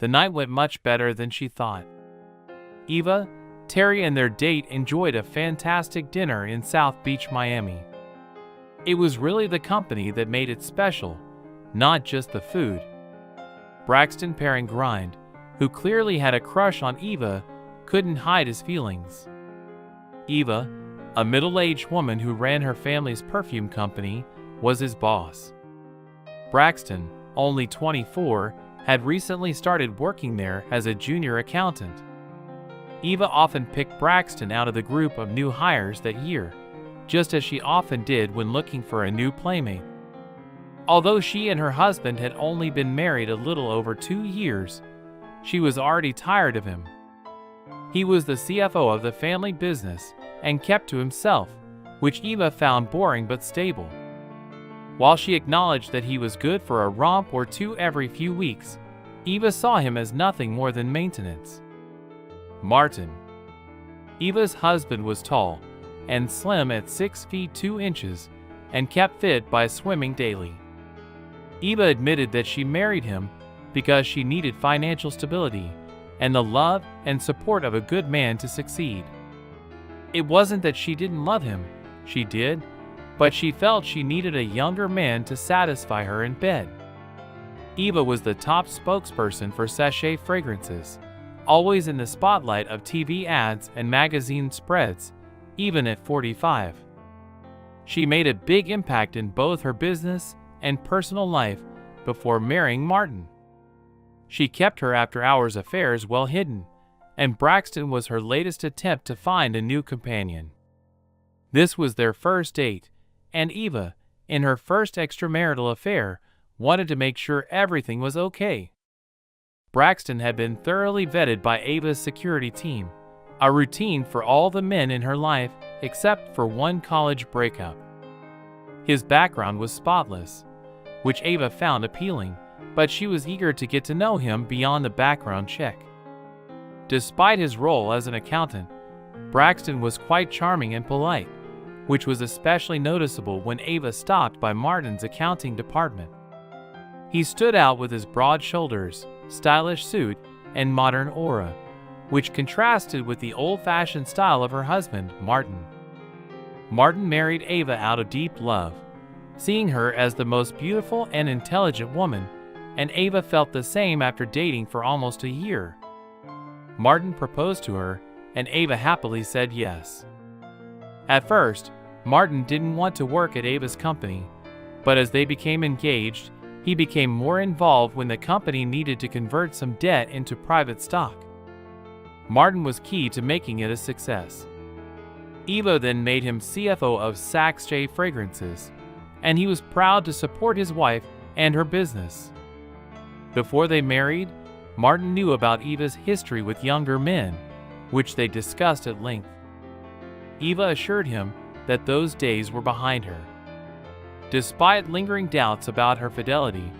the night went much better than she thought. Eva, Terry, and their date enjoyed a fantastic dinner in South Beach, Miami. It was really the company that made it special, not just the food. Braxton Grind, who clearly had a crush on Eva, couldn't hide his feelings. Eva, a middle-aged woman who ran her family's perfume company, was his boss. Braxton, only 24, had recently started working there as a junior accountant. Eva often picked Braxton out of the group of new hires that year, just as she often did when looking for a new playmate. Although she and her husband had only been married a little over 2 years, she was already tired of him. He was the CFO of the family business and kept to himself, which Eva found boring but stable. While she acknowledged that he was good for a romp or two every few weeks, Eva saw him as nothing more than maintenance. Martin. Eva's husband was tall and slim at 6 feet 2 inches and kept fit by swimming daily. Eva admitted that she married him because she needed financial stability and the love and support of a good man to succeed. It wasn't that she didn't love him, she did, but she felt she needed a younger man to satisfy her in bed. Eva was the top spokesperson for sachet fragrances, always in the spotlight of TV ads and magazine spreads, even at 45. She made a big impact in both her business and personal life before marrying Martin. She kept her after-hours affairs well hidden, and Braxton was her latest attempt to find a new companion. This was their first date, and Eva, in her first extramarital affair, wanted to make sure everything was okay. Braxton had been thoroughly vetted by Eva's security team, a routine for all the men in her life except for one college breakup. His background was spotless, which Eva found appealing, but she was eager to get to know him beyond the background check. Despite his role as an accountant, Braxton was quite charming and polite, which was especially noticeable when Eva stopped by Martin's accounting department. He stood out with his broad shoulders, stylish suit, and modern aura, which contrasted with the old-fashioned style of her husband, Martin. Martin married Eva out of deep love, seeing her as the most beautiful and intelligent woman, and Eva felt the same after dating for almost a year. Martin proposed to her, and Eva happily said yes. At first, Martin didn't want to work at Eva's company, but as they became engaged, he became more involved when the company needed to convert some debt into private stock. Martin was key to making it a success. Eva then made him CFO of Sachet Fragrances, and he was proud to support his wife and her business. Before they married, Martin knew about Eva's history with younger men, which they discussed at length. Eva assured him that those days were behind her. Despite lingering doubts about her fidelity,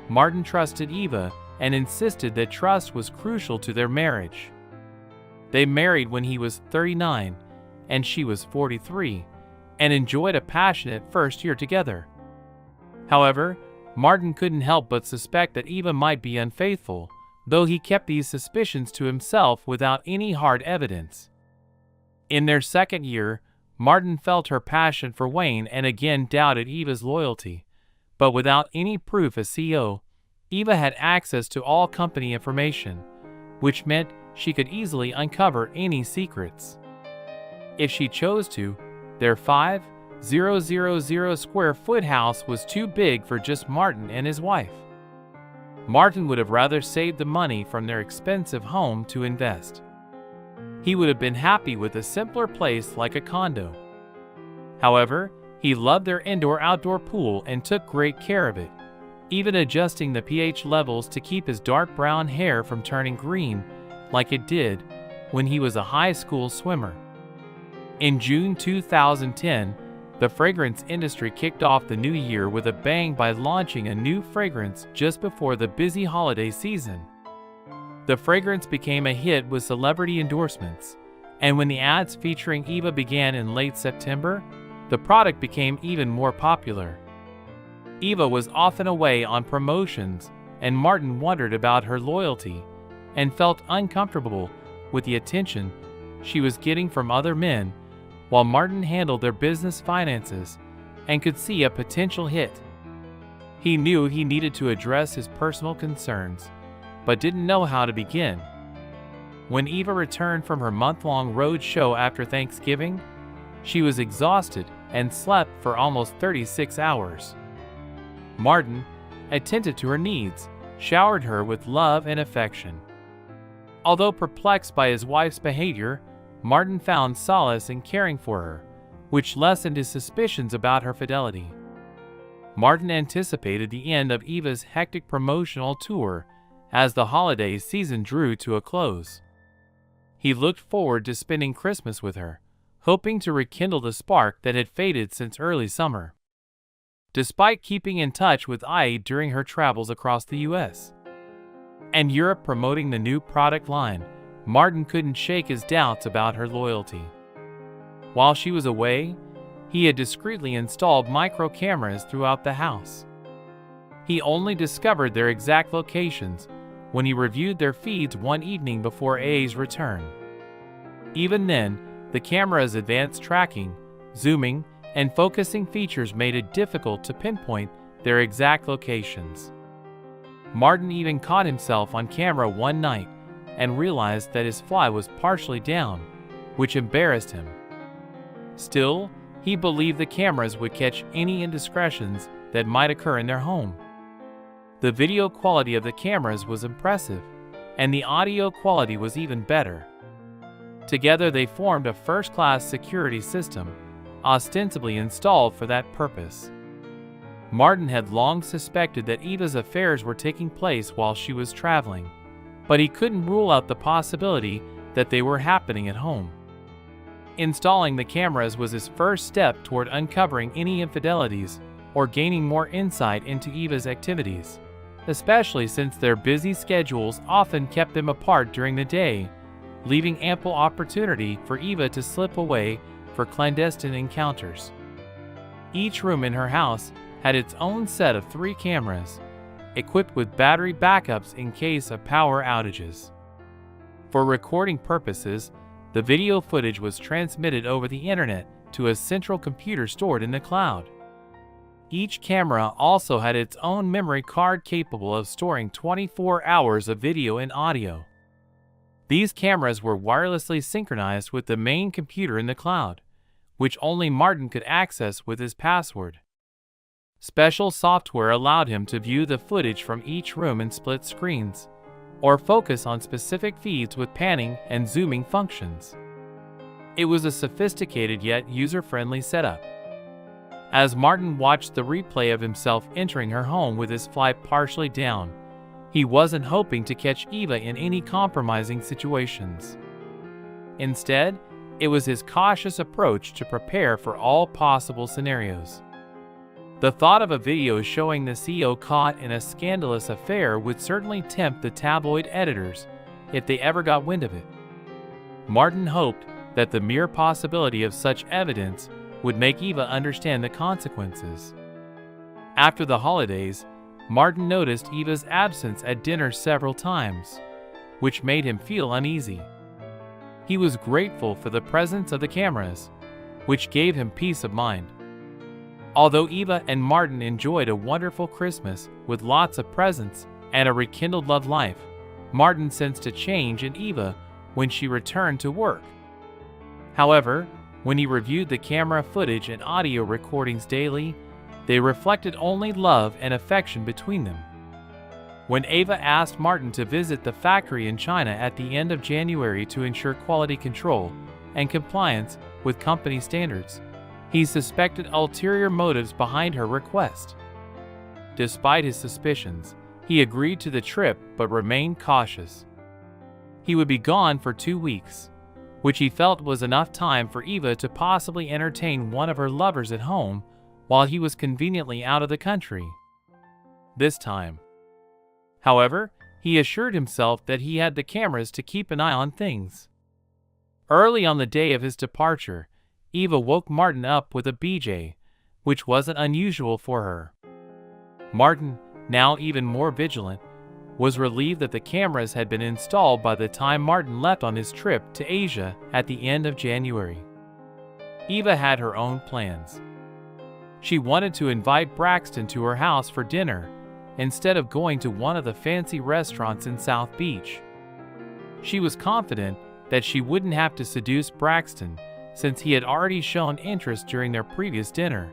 Martin trusted Eva and insisted that trust was crucial to their marriage. They married when he was 39 and she was 43, and enjoyed a passionate first year together. However, Martin couldn't help but suspect that Eva might be unfaithful, though he kept these suspicions to himself without any hard evidence. In their second year, Martin felt her passion for Wayne and again doubted Eva's loyalty, but without any proof as CEO, Eva had access to all company information, which meant she could easily uncover any secrets. If she chose to, their 5,000 square foot house was too big for just Martin and his wife. Martin would have rather saved the money from their expensive home to invest. He would have been happy with a simpler place like a condo. However, he loved their indoor-outdoor pool and took great care of it, even adjusting the pH levels to keep his dark brown hair from turning green like it did when he was a high school swimmer. In June 2010, the fragrance industry kicked off the new year with a bang by launching a new fragrance just before the busy holiday season. The fragrance became a hit with celebrity endorsements, and when the ads featuring Eva began in late September, the product became even more popular. Eva was often away on promotions, and Martin wondered about her loyalty, and felt uncomfortable with the attention she was getting from other men, while Martin handled their business finances and could see a potential hit. He knew he needed to address his personal concerns, but didn't know how to begin. When Eva returned from her month-long road show after Thanksgiving, she was exhausted and slept for almost 36 hours. Martin attended to her needs, showered her with love and affection. Although perplexed by his wife's behavior, Martin found solace in caring for her, which lessened his suspicions about her fidelity. Martin anticipated the end of Eva's hectic promotional tour as the holiday season drew to a close. He looked forward to spending Christmas with her, hoping to rekindle the spark that had faded since early summer. Despite keeping in touch with Eve during her travels across the U.S. and Europe promoting the new product line, Martin couldn't shake his doubts about her loyalty. While she was away, he had discreetly installed micro cameras throughout the house. He only discovered their exact locations when he reviewed their feeds one evening before A's return. Even then, the camera's advanced tracking, zooming, and focusing features made it difficult to pinpoint their exact locations. Martin even caught himself on camera one night and realized that his fly was partially down, which embarrassed him. Still, he believed the cameras would catch any indiscretions that might occur in their home. The video quality of the cameras was impressive, and the audio quality was even better. Together they formed a first-class security system, ostensibly installed for that purpose. Martin had long suspected that Eva's affairs were taking place while she was traveling, but he couldn't rule out the possibility that they were happening at home. Installing the cameras was his first step toward uncovering any infidelities or gaining more insight into Eva's activities, especially since their busy schedules often kept them apart during the day, leaving ample opportunity for Eva to slip away for clandestine encounters. Each room in her house had its own set of 3 cameras, equipped with battery backups in case of power outages. For recording purposes, the video footage was transmitted over the internet to a central computer stored in the cloud. Each camera also had its own memory card capable of storing 24 hours of video and audio. These cameras were wirelessly synchronized with the main computer in the cloud, which only Martin could access with his password. Special software allowed him to view the footage from each room in split screens, or focus on specific feeds with panning and zooming functions. It was a sophisticated yet user-friendly setup. As Martin watched the replay of himself entering her home with his fly partially down, he wasn't hoping to catch Eva in any compromising situations. Instead, it was his cautious approach to prepare for all possible scenarios. The thought of a video showing the CEO caught in a scandalous affair would certainly tempt the tabloid editors if they ever got wind of it. Martin hoped that the mere possibility of such evidence would make Eva understand the consequences. After the holidays, Martin noticed Eva's absence at dinner several times, which made him feel uneasy. He was grateful for the presence of the cameras, which gave him peace of mind. Although Eva and Martin enjoyed a wonderful Christmas with lots of presents and a rekindled love life, Martin sensed a change in Eva when she returned to work. However, when he reviewed the camera footage and audio recordings daily, they reflected only love and affection between them. When Eva asked Martin to visit the factory in China at the end of January to ensure quality control and compliance with company standards, he suspected ulterior motives behind her request. Despite his suspicions, he agreed to the trip but remained cautious. He would be gone for 2 weeks, which he felt was enough time for Eva to possibly entertain one of her lovers at home while he was conveniently out of the country. This time, however, he assured himself that he had the cameras to keep an eye on things. Early on the day of his departure, Eva woke Martin up with a BJ, which wasn't unusual for her. Martin, now even more vigilant, was relieved that the cameras had been installed by the time Martin left on his trip to Asia at the end of January. Eva had her own plans. She wanted to invite Braxton to her house for dinner instead of going to one of the fancy restaurants in South Beach. She was confident that she wouldn't have to seduce Braxton since he had already shown interest during their previous dinner.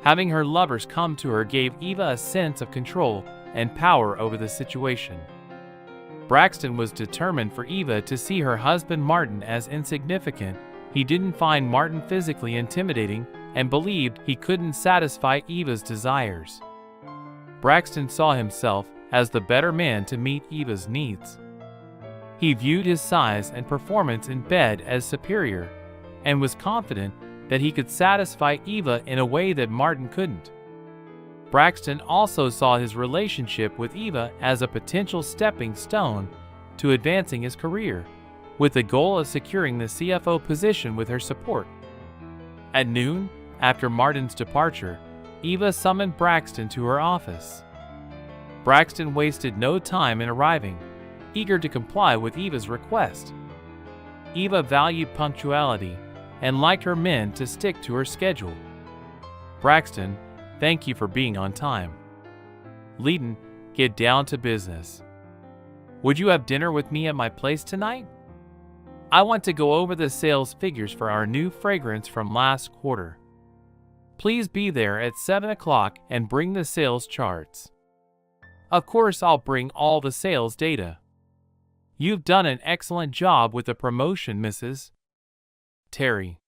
Having her lovers come to her gave Eva a sense of control and power over the situation. Braxton was determined for Eva to see her husband Martin as insignificant. He didn't find Martin physically intimidating and believed he couldn't satisfy Eva's desires. Braxton saw himself as the better man to meet Eva's needs. He viewed his size and performance in bed as superior and was confident that he could satisfy Eva in a way that Martin couldn't. Braxton also saw his relationship with Eva as a potential stepping stone to advancing his career, with the goal of securing the CFO position with her support. At noon, after Martin's departure, Eva summoned Braxton to her office. Braxton wasted no time in arriving, eager to comply with Eva's request. Eva valued punctuality and liked her men to stick to her schedule. Braxton, thank you for being on time. Leeton, get down to business. Would you have dinner with me at my place tonight? I want to go over the sales figures for our new fragrance from last quarter. Please be there at 7 o'clock and bring the sales charts. Of course, I'll bring all the sales data. You've done an excellent job with the promotion, Mrs. Terry.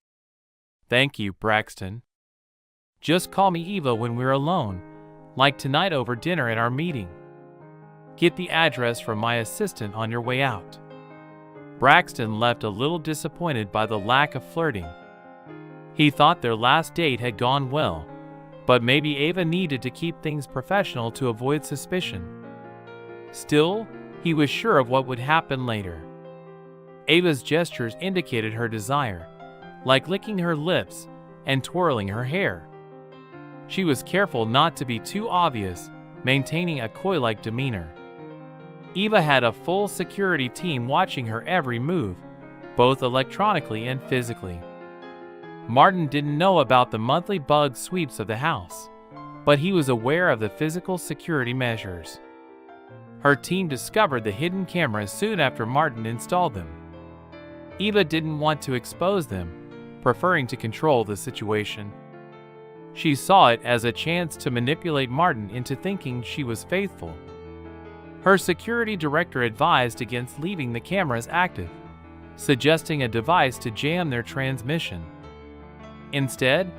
Thank you, Braxton. Just call me Eva when we're alone, like tonight over dinner at our meeting. Get the address from my assistant on your way out. Braxton left a little disappointed by the lack of flirting. He thought their last date had gone well, but maybe Eva needed to keep things professional to avoid suspicion. Still, he was sure of what would happen later. Eva's gestures indicated her desire, like licking her lips and twirling her hair. She was careful not to be too obvious, maintaining a coy-like demeanor. Eva had a full security team watching her every move, both electronically and physically. Martin didn't know about the monthly bug sweeps of the house, but he was aware of the physical security measures. Her team discovered the hidden cameras soon after Martin installed them. Eva didn't want to expose them, preferring to control the situation. She saw it as a chance to manipulate Martin into thinking she was faithful. Her security director advised against leaving the cameras active, suggesting a device to jam their transmission. Instead,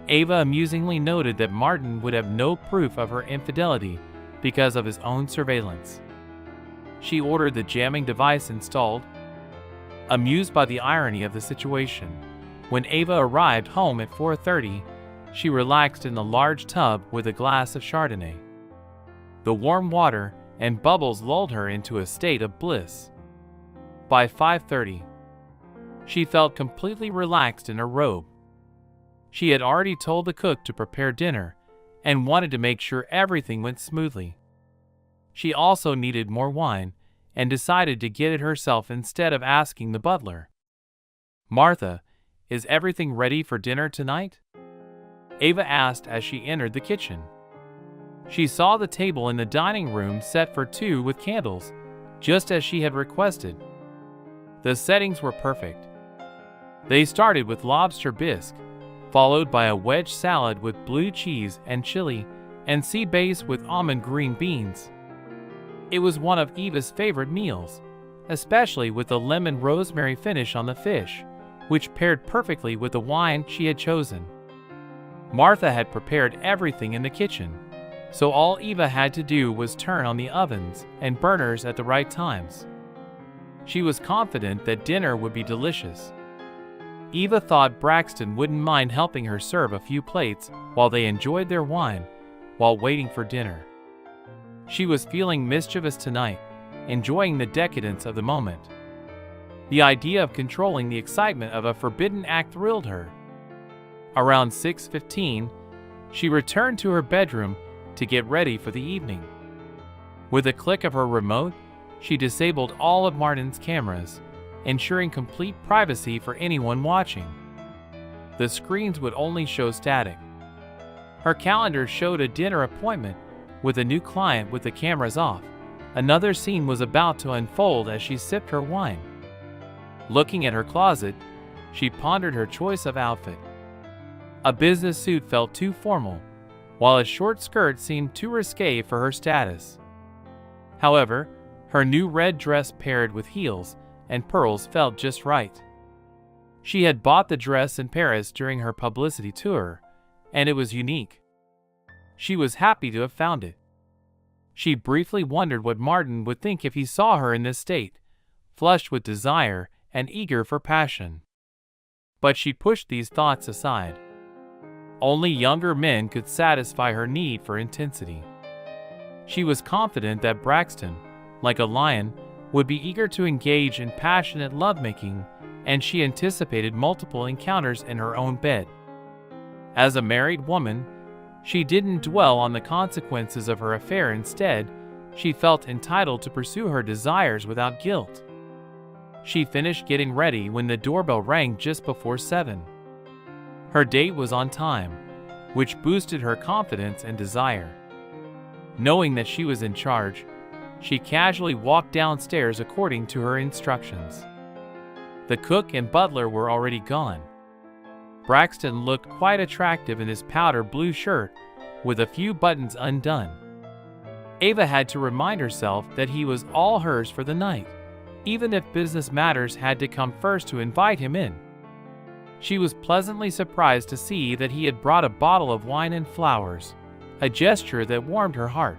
Eva amusingly noted that Martin would have no proof of her infidelity because of his own surveillance. She ordered the jamming device installed. Amused by the irony of the situation, when Eva arrived home at 4:30, she relaxed in the large tub with a glass of Chardonnay. The warm water and bubbles lulled her into a state of bliss. By 5:30, she felt completely relaxed in her robe. She had already told the cook to prepare dinner and wanted to make sure everything went smoothly. She also needed more wine and decided to get it herself instead of asking the butler. "Martha, is everything ready for dinner tonight?" Eva asked as she entered the kitchen. She saw the table in the dining room set for two with candles, just as she had requested. The settings were perfect. They started with lobster bisque, followed by a wedge salad with blue cheese and chili, and sea bass with almond green beans. It was one of Eva's favorite meals, especially with the lemon rosemary finish on the fish, which paired perfectly with the wine she had chosen. Martha had prepared everything in the kitchen, so all Eva had to do was turn on the ovens and burners at the right times. She was confident that dinner would be delicious. Eva thought Braxton wouldn't mind helping her serve a few plates while they enjoyed their wine while waiting for dinner. She was feeling mischievous tonight, enjoying the decadence of the moment. The idea of controlling the excitement of a forbidden act thrilled her. Around 6:15, she returned to her bedroom to get ready for the evening. With a click of her remote, she disabled all of Martin's cameras, ensuring complete privacy for anyone watching. The screens would only show static. Her calendar showed a dinner appointment with a new client with the cameras off. Another scene was about to unfold as she sipped her wine. Looking at her closet, she pondered her choice of outfit. A business suit felt too formal, while a short skirt seemed too risque for her status. However, her new red dress paired with heels and pearls felt just right. She had bought the dress in Paris during her publicity tour, and it was unique. She was happy to have found it. She briefly wondered what Martin would think if he saw her in this state, flushed with desire and eager for passion. But she pushed these thoughts aside. Only younger men could satisfy her need for intensity. She was confident that Braxton, like a lion, would be eager to engage in passionate lovemaking, and she anticipated multiple encounters in her own bed. As a married woman, she didn't dwell on the consequences of her affair. Instead, she felt entitled to pursue her desires without guilt. She finished getting ready when the doorbell rang just before 7. Her date was on time, which boosted her confidence and desire. Knowing that she was in charge, she casually walked downstairs according to her instructions. The cook and butler were already gone. Braxton looked quite attractive in his powder blue shirt with a few buttons undone. Ava had to remind herself that he was all hers for the night, even if business matters had to come first to invite him in. She was pleasantly surprised to see that he had brought a bottle of wine and flowers, a gesture that warmed her heart.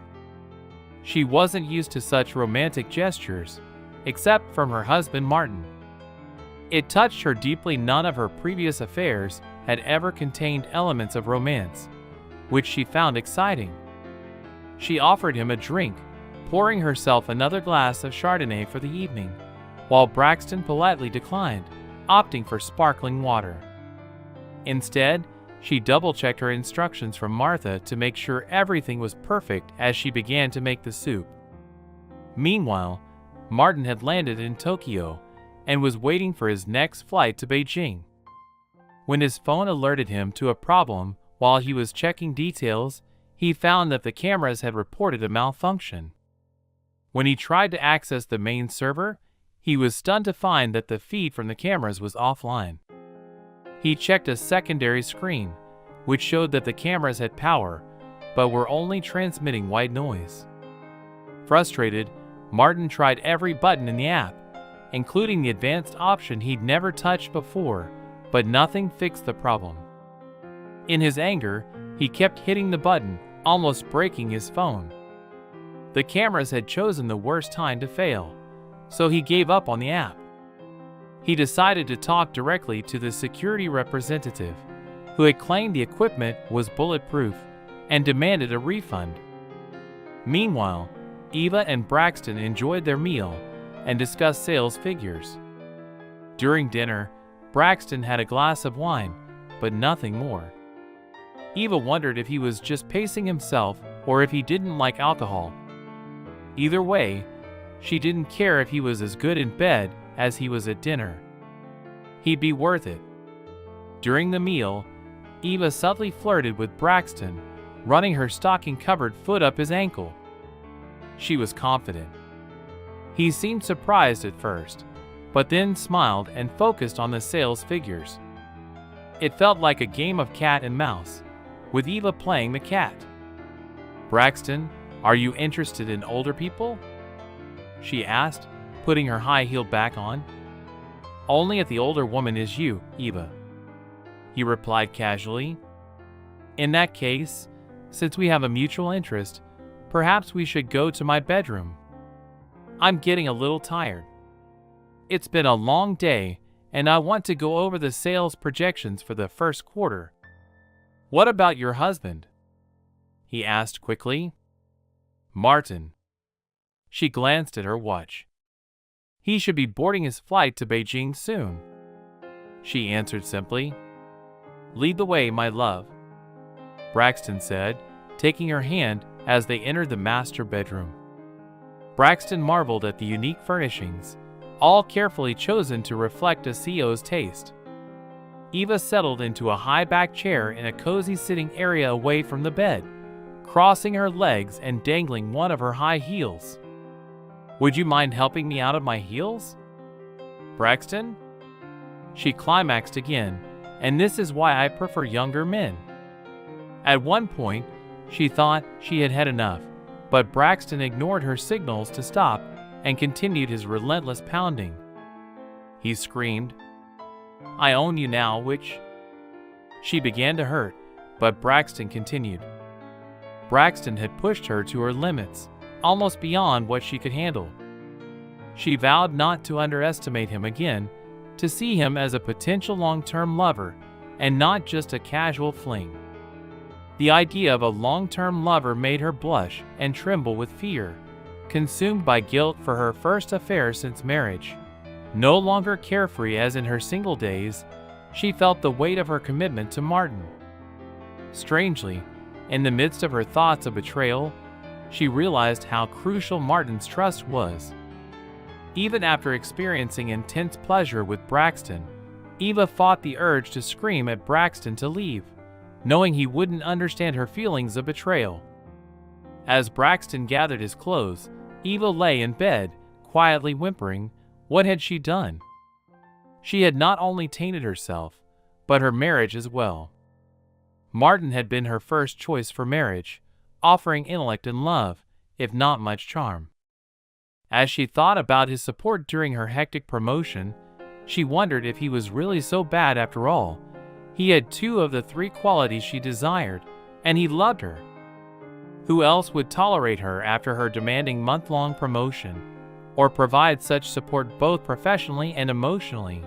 She wasn't used to such romantic gestures, except from her husband Martin. It touched her deeply. None of her previous affairs had ever contained elements of romance, which she found exciting. She offered him a drink, pouring herself another glass of Chardonnay for the evening, while Braxton politely declined, opting for sparkling water. Instead, she double-checked her instructions from Martha to make sure everything was perfect as she began to make the soup. Meanwhile, Martin had landed in Tokyo and was waiting for his next flight to Beijing. When his phone alerted him to a problem while he was checking details, he found that the cameras had reported a malfunction. When he tried to access the main server, he was stunned to find that the feed from the cameras was offline. He checked a secondary screen, which showed that the cameras had power, but were only transmitting white noise. Frustrated, Martin tried every button in the app, including the advanced option he'd never touched before, but nothing fixed the problem. In his anger, he kept hitting the button, almost breaking his phone. The cameras had chosen the worst time to fail, so he gave up on the app. He decided to talk directly to the security representative, who had claimed the equipment was bulletproof, and demanded a refund. Meanwhile, Eva and Braxton enjoyed their meal and discussed sales figures. During dinner, Braxton had a glass of wine, but nothing more. Eva wondered if he was just pacing himself or if he didn't like alcohol. Either way, she didn't care if he was as good in bed as he was at dinner. He'd be worth it. During the meal, Eva subtly flirted with Braxton, running her stocking-covered foot up his ankle. She was confident. He seemed surprised at first, but then smiled and focused on the sales figures. It felt like a game of cat and mouse, with Eva playing the cat. "Braxton, are you interested in older people?" she asked, putting her high heel back on. "Only if the older woman is you, Eva," he replied casually. "In that case, since we have a mutual interest, perhaps we should go to my bedroom. I'm getting a little tired. It's been a long day, and I want to go over the sales projections for the first quarter. What about your husband?" he asked quickly. "Martin." She glanced at her watch. "He should be boarding his flight to Beijing soon," she answered simply. "Lead the way, my love," Braxton said, taking her hand as they entered the master bedroom. Braxton marveled at the unique furnishings, all carefully chosen to reflect a CEO's taste. Eva settled into a high-back chair in a cozy sitting area away from the bed, crossing her legs and dangling one of her high heels. "Would you mind helping me out of my heels, Braxton?" She climaxed again, "and this is why I prefer younger men." At one point, she thought she had had enough, but Braxton ignored her signals to stop and continued his relentless pounding. He screamed, "I own you now, witch." She began to hurt, but Braxton continued. Braxton had pushed her to her limits, almost beyond what she could handle. She vowed not to underestimate him again, to see him as a potential long-term lover and not just a casual fling. The idea of a long-term lover made her blush and tremble with fear, consumed by guilt for her first affair since marriage. No longer carefree as in her single days, she felt the weight of her commitment to Martin. Strangely, in the midst of her thoughts of betrayal, she realized how crucial Martin's trust was. Even after experiencing intense pleasure with Braxton, Eva fought the urge to scream at Braxton to leave, knowing he wouldn't understand her feelings of betrayal. As Braxton gathered his clothes, Eva lay in bed, quietly whimpering. What had she done? She had not only tainted herself, but her marriage as well. Martin had been her first choice for marriage, offering intellect and love, if not much charm. As she thought about his support during her hectic promotion, she wondered if he was really so bad after all. He had 2 of the 3 qualities she desired, and he loved her. Who else would tolerate her after her demanding month-long promotion, or provide such support both professionally and emotionally?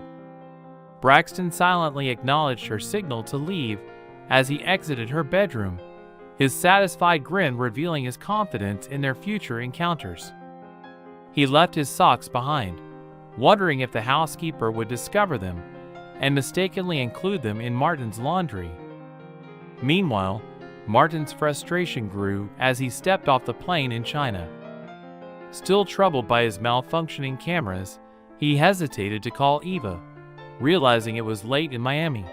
Braxton silently acknowledged her signal to leave as he exited her bedroom, his satisfied grin revealing his confidence in their future encounters. He left his socks behind, wondering if the housekeeper would discover them and mistakenly include them in Martin's laundry. Meanwhile, Martin's frustration grew as he stepped off the plane in China. Still troubled by his malfunctioning cameras, he hesitated to call Eva, realizing it was late in Miami.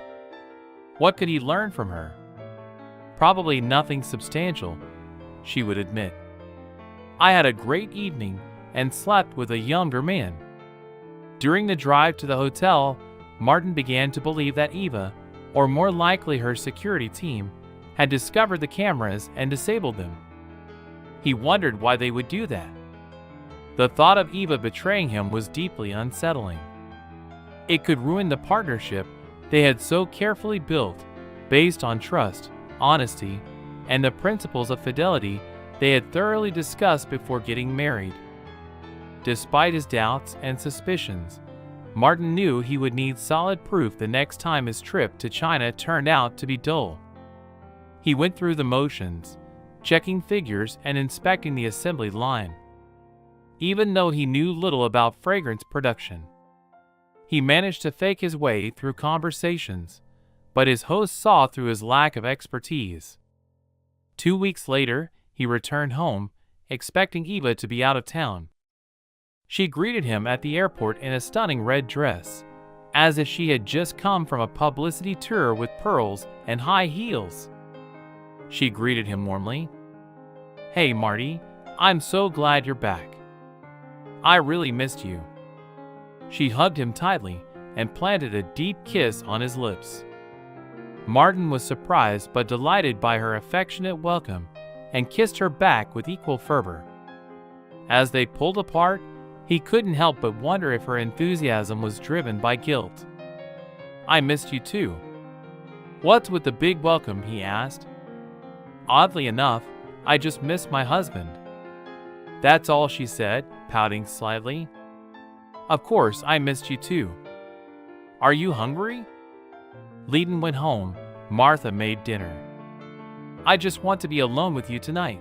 What could he learn from her? Probably nothing substantial, she would admit. "I had a great evening and slept with a younger man." During the drive to the hotel, Martin began to believe that Eva, or more likely her security team, had discovered the cameras and disabled them. He wondered why they would do that. The thought of Eva betraying him was deeply unsettling. It could ruin the partnership they had so carefully built, based on trust, honesty, and the principles of fidelity they had thoroughly discussed before getting married. Despite his doubts and suspicions, Martin knew he would need solid proof the next time his trip to China turned out to be dull. He went through the motions, checking figures and inspecting the assembly line. Even though he knew little about fragrance production, he managed to fake his way through conversations, but his host saw through his lack of expertise. 2 weeks later, he returned home, expecting Eva to be out of town. She greeted him at the airport in a stunning red dress, as if she had just come from a publicity tour with pearls and high heels. She greeted him warmly. "Hey, Marty, I'm so glad you're back. I really missed you." She hugged him tightly and planted a deep kiss on his lips. Martin was surprised but delighted by her affectionate welcome and kissed her back with equal fervor. As they pulled apart, he couldn't help but wonder if her enthusiasm was driven by guilt. "I missed you too." "What's with the big welcome?" he asked. "Oddly enough, I just missed my husband." "That's all," she said, pouting slightly. "Of course, I missed you too. Are you hungry?" Leeton went home. Martha made dinner. "I just want to be alone with you tonight,"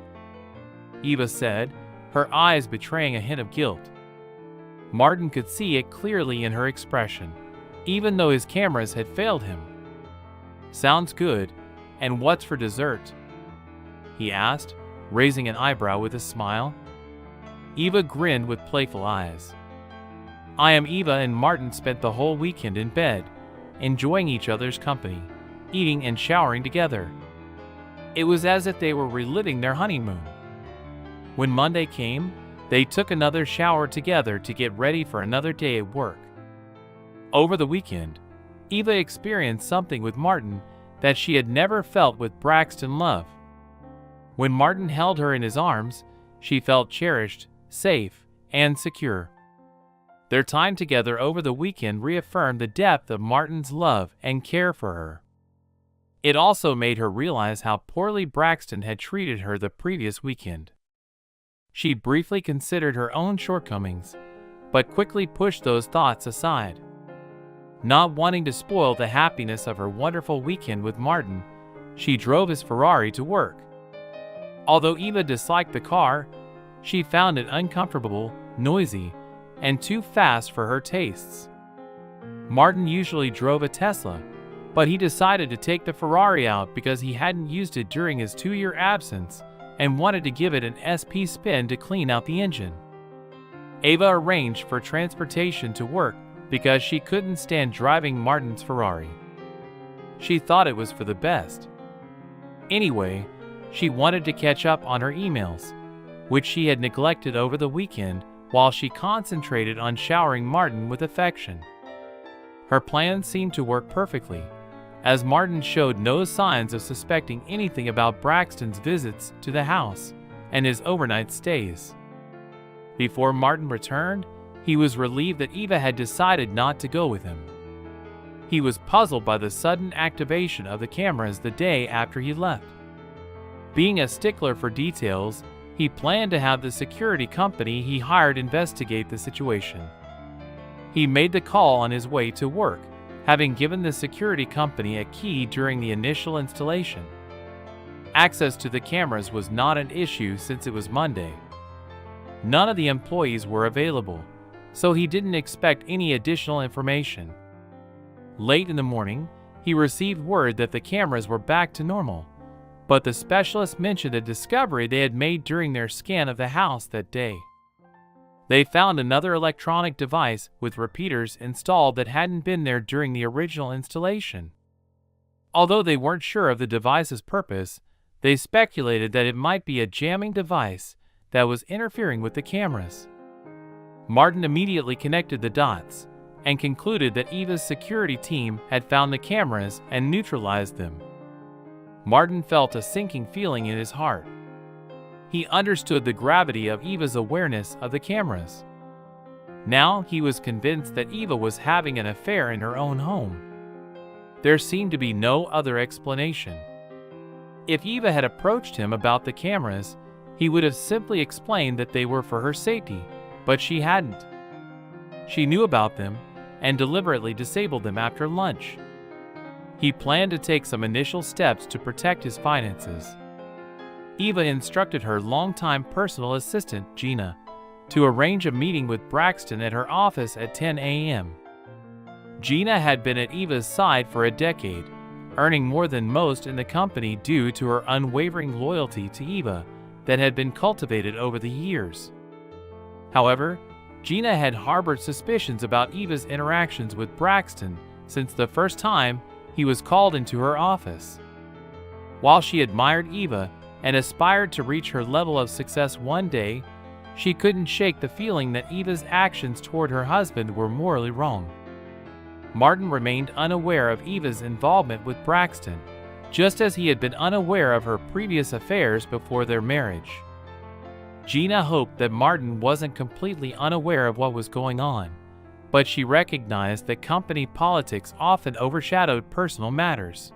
Eva said, her eyes betraying a hint of guilt. Martin could see it clearly in her expression, even though his cameras had failed him. "Sounds good. And what's for dessert?" he asked, raising an eyebrow with a smile. Eva grinned with playful eyes. I am Eva, and Martin spent the whole weekend in bed, enjoying each other's company, eating and showering together. It was as if they were reliving their honeymoon. When Monday came, they took another shower together to get ready for another day at work. Over the weekend, Eva experienced something with Martin that she had never felt with Braxton Love. When Martin held her in his arms, she felt cherished, safe, and secure. Their time together over the weekend reaffirmed the depth of Martin's love and care for her. It also made her realize how poorly Braxton had treated her the previous weekend. She briefly considered her own shortcomings, but quickly pushed those thoughts aside. Not wanting to spoil the happiness of her wonderful weekend with Martin, she drove his Ferrari to work. Although Eva disliked the car, she found it uncomfortable, noisy, and too fast for her tastes. Martin usually drove a Tesla, but he decided to take the Ferrari out because he hadn't used it during his 2-year absence and wanted to give it an SP spin to clean out the engine. Eva arranged for transportation to work because she couldn't stand driving Martin's Ferrari. She thought it was for the best. Anyway, she wanted to catch up on her emails, which she had neglected over the weekend while she concentrated on showering Martin with affection. Her plan seemed to work perfectly, as Martin showed no signs of suspecting anything about Braxton's visits to the house and his overnight stays. Before Martin returned, he was relieved that Eva had decided not to go with him. He was puzzled by the sudden activation of the cameras the day after he left. Being a stickler for details, he planned to have the security company he hired investigate the situation. He made the call on his way to work, having given the security company a key during the initial installation. Access to the cameras was not an issue since it was Monday. None of the employees were available, so he didn't expect any additional information. Late in the morning, he received word that the cameras were back to normal, but the specialist mentioned a discovery they had made during their scan of the house that day. They found another electronic device with repeaters installed that hadn't been there during the original installation. Although they weren't sure of the device's purpose, they speculated that it might be a jamming device that was interfering with the cameras. Martin immediately connected the dots and concluded that Eva's security team had found the cameras and neutralized them. Martin felt a sinking feeling in his heart. He understood the gravity of Eva's awareness of the cameras. Now he was convinced that Eva was having an affair in her own home. There seemed to be no other explanation. If Eva had approached him about the cameras, he would have simply explained that they were for her safety, but she hadn't. She knew about them and deliberately disabled them after lunch. He planned to take some initial steps to protect his finances. Eva instructed her longtime personal assistant, Gina, to arrange a meeting with Braxton at her office at 10 a.m. Gina had been at Eva's side for a decade, earning more than most in the company due to her unwavering loyalty to Eva that had been cultivated over the years. However, Gina had harbored suspicions about Eva's interactions with Braxton since the first time he was called into her office. While she admired Eva and aspired to reach her level of success one day, she couldn't shake the feeling that Eva's actions toward her husband were morally wrong. Martin remained unaware of Eva's involvement with Braxton, just as he had been unaware of her previous affairs before their marriage. Gina hoped that Martin wasn't completely unaware of what was going on, but she recognized that company politics often overshadowed personal matters.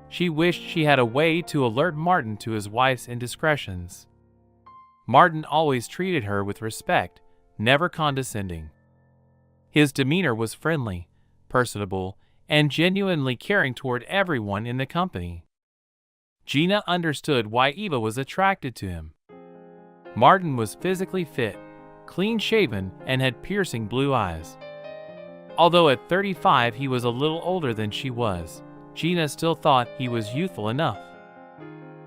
She wished she had a way to alert Martin to his wife's indiscretions. Martin always treated her with respect, never condescending. His demeanor was friendly, personable, and genuinely caring toward everyone in the company. Gina understood why Eva was attracted to him. Martin was physically fit, clean-shaven, and had piercing blue eyes. Although at 35 he was a little older than she was, Gina still thought he was youthful enough.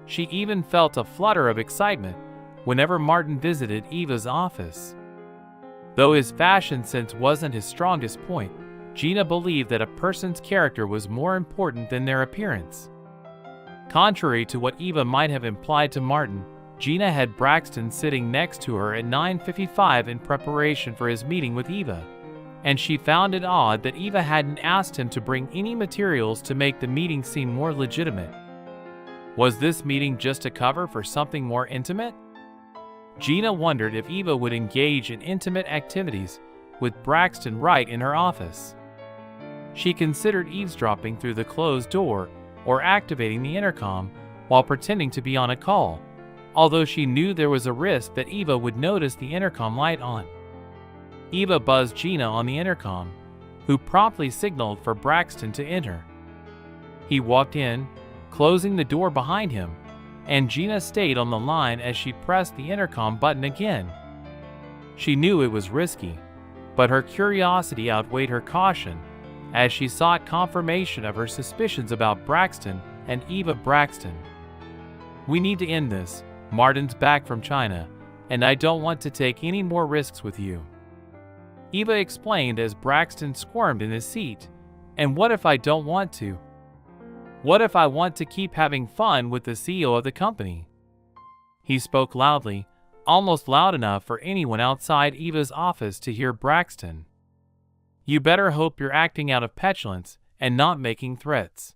She even felt a flutter of excitement whenever Martin visited Eva's office. Though his fashion sense wasn't his strongest point, Gina believed that a person's character was more important than their appearance. Contrary to what Eva might have implied to Martin, Gina had Braxton sitting next to her at 9:55 in preparation for his meeting with Eva, and she found it odd that Eva hadn't asked him to bring any materials to make the meeting seem more legitimate. Was this meeting just a cover for something more intimate? Gina wondered if Eva would engage in intimate activities with Braxton right in her office. She considered eavesdropping through the closed door or activating the intercom while pretending to be on a call, although she knew there was a risk that Eva would notice the intercom light on. Eva buzzed Gina on the intercom, who promptly signaled for Braxton to enter. He walked in, closing the door behind him, and Gina stayed on the line as she pressed the intercom button again. She knew it was risky, but her curiosity outweighed her caution as she sought confirmation of her suspicions about Braxton and Eva Braxton. "We need to end this. Martin's back from China, and I don't want to take any more risks with you," Eva explained as Braxton squirmed in his seat. "And what if I don't want to? What if I want to keep having fun with the CEO of the company?" He spoke loudly, almost loud enough for anyone outside Eva's office to hear Braxton. "You better hope you're acting out of petulance and not making threats.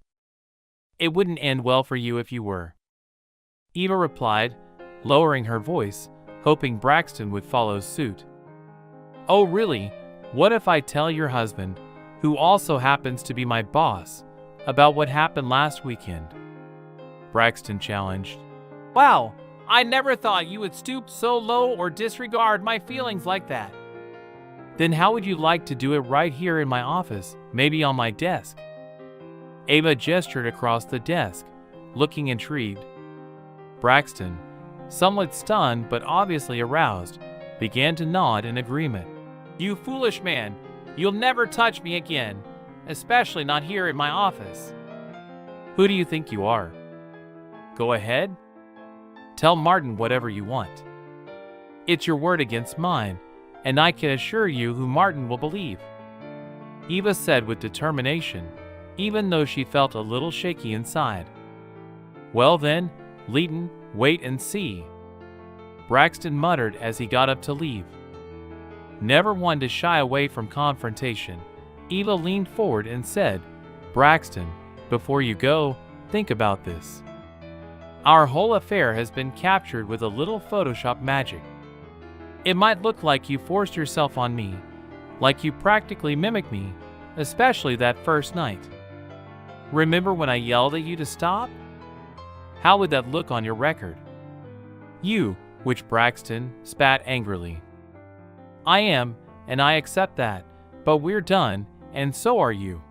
It wouldn't end well for you if you were," Eva replied, lowering her voice, hoping Braxton would follow suit. "Oh really? What if I tell your husband, who also happens to be my boss, about what happened last weekend?" Braxton challenged. "Wow, I never thought you would stoop so low or disregard my feelings like that." "Then how would you like to do it right here in my office, maybe on my desk?" Eva gestured across the desk, looking intrigued. Braxton, somewhat stunned but obviously aroused, began to nod in agreement. "You foolish man, you'll never touch me again, especially not here in my office." "Who do you think you are?" "Go ahead. Tell Martin whatever you want. It's your word against mine, and I can assure you who Martin will believe," Eva said with determination, even though she felt a little shaky inside. "Well then, Leighton, wait and see," Braxton muttered as he got up to leave. Never one to shy away from confrontation, Eva leaned forward and said, "Braxton, before you go, think about this. Our whole affair has been captured with a little Photoshop magic. It might look like you forced yourself on me, like you practically mimicked me, especially that first night. Remember when I yelled at you to stop? How would that look on your record?" "You," which Braxton spat angrily. "I am, and I accept that, but we're done, and so are you.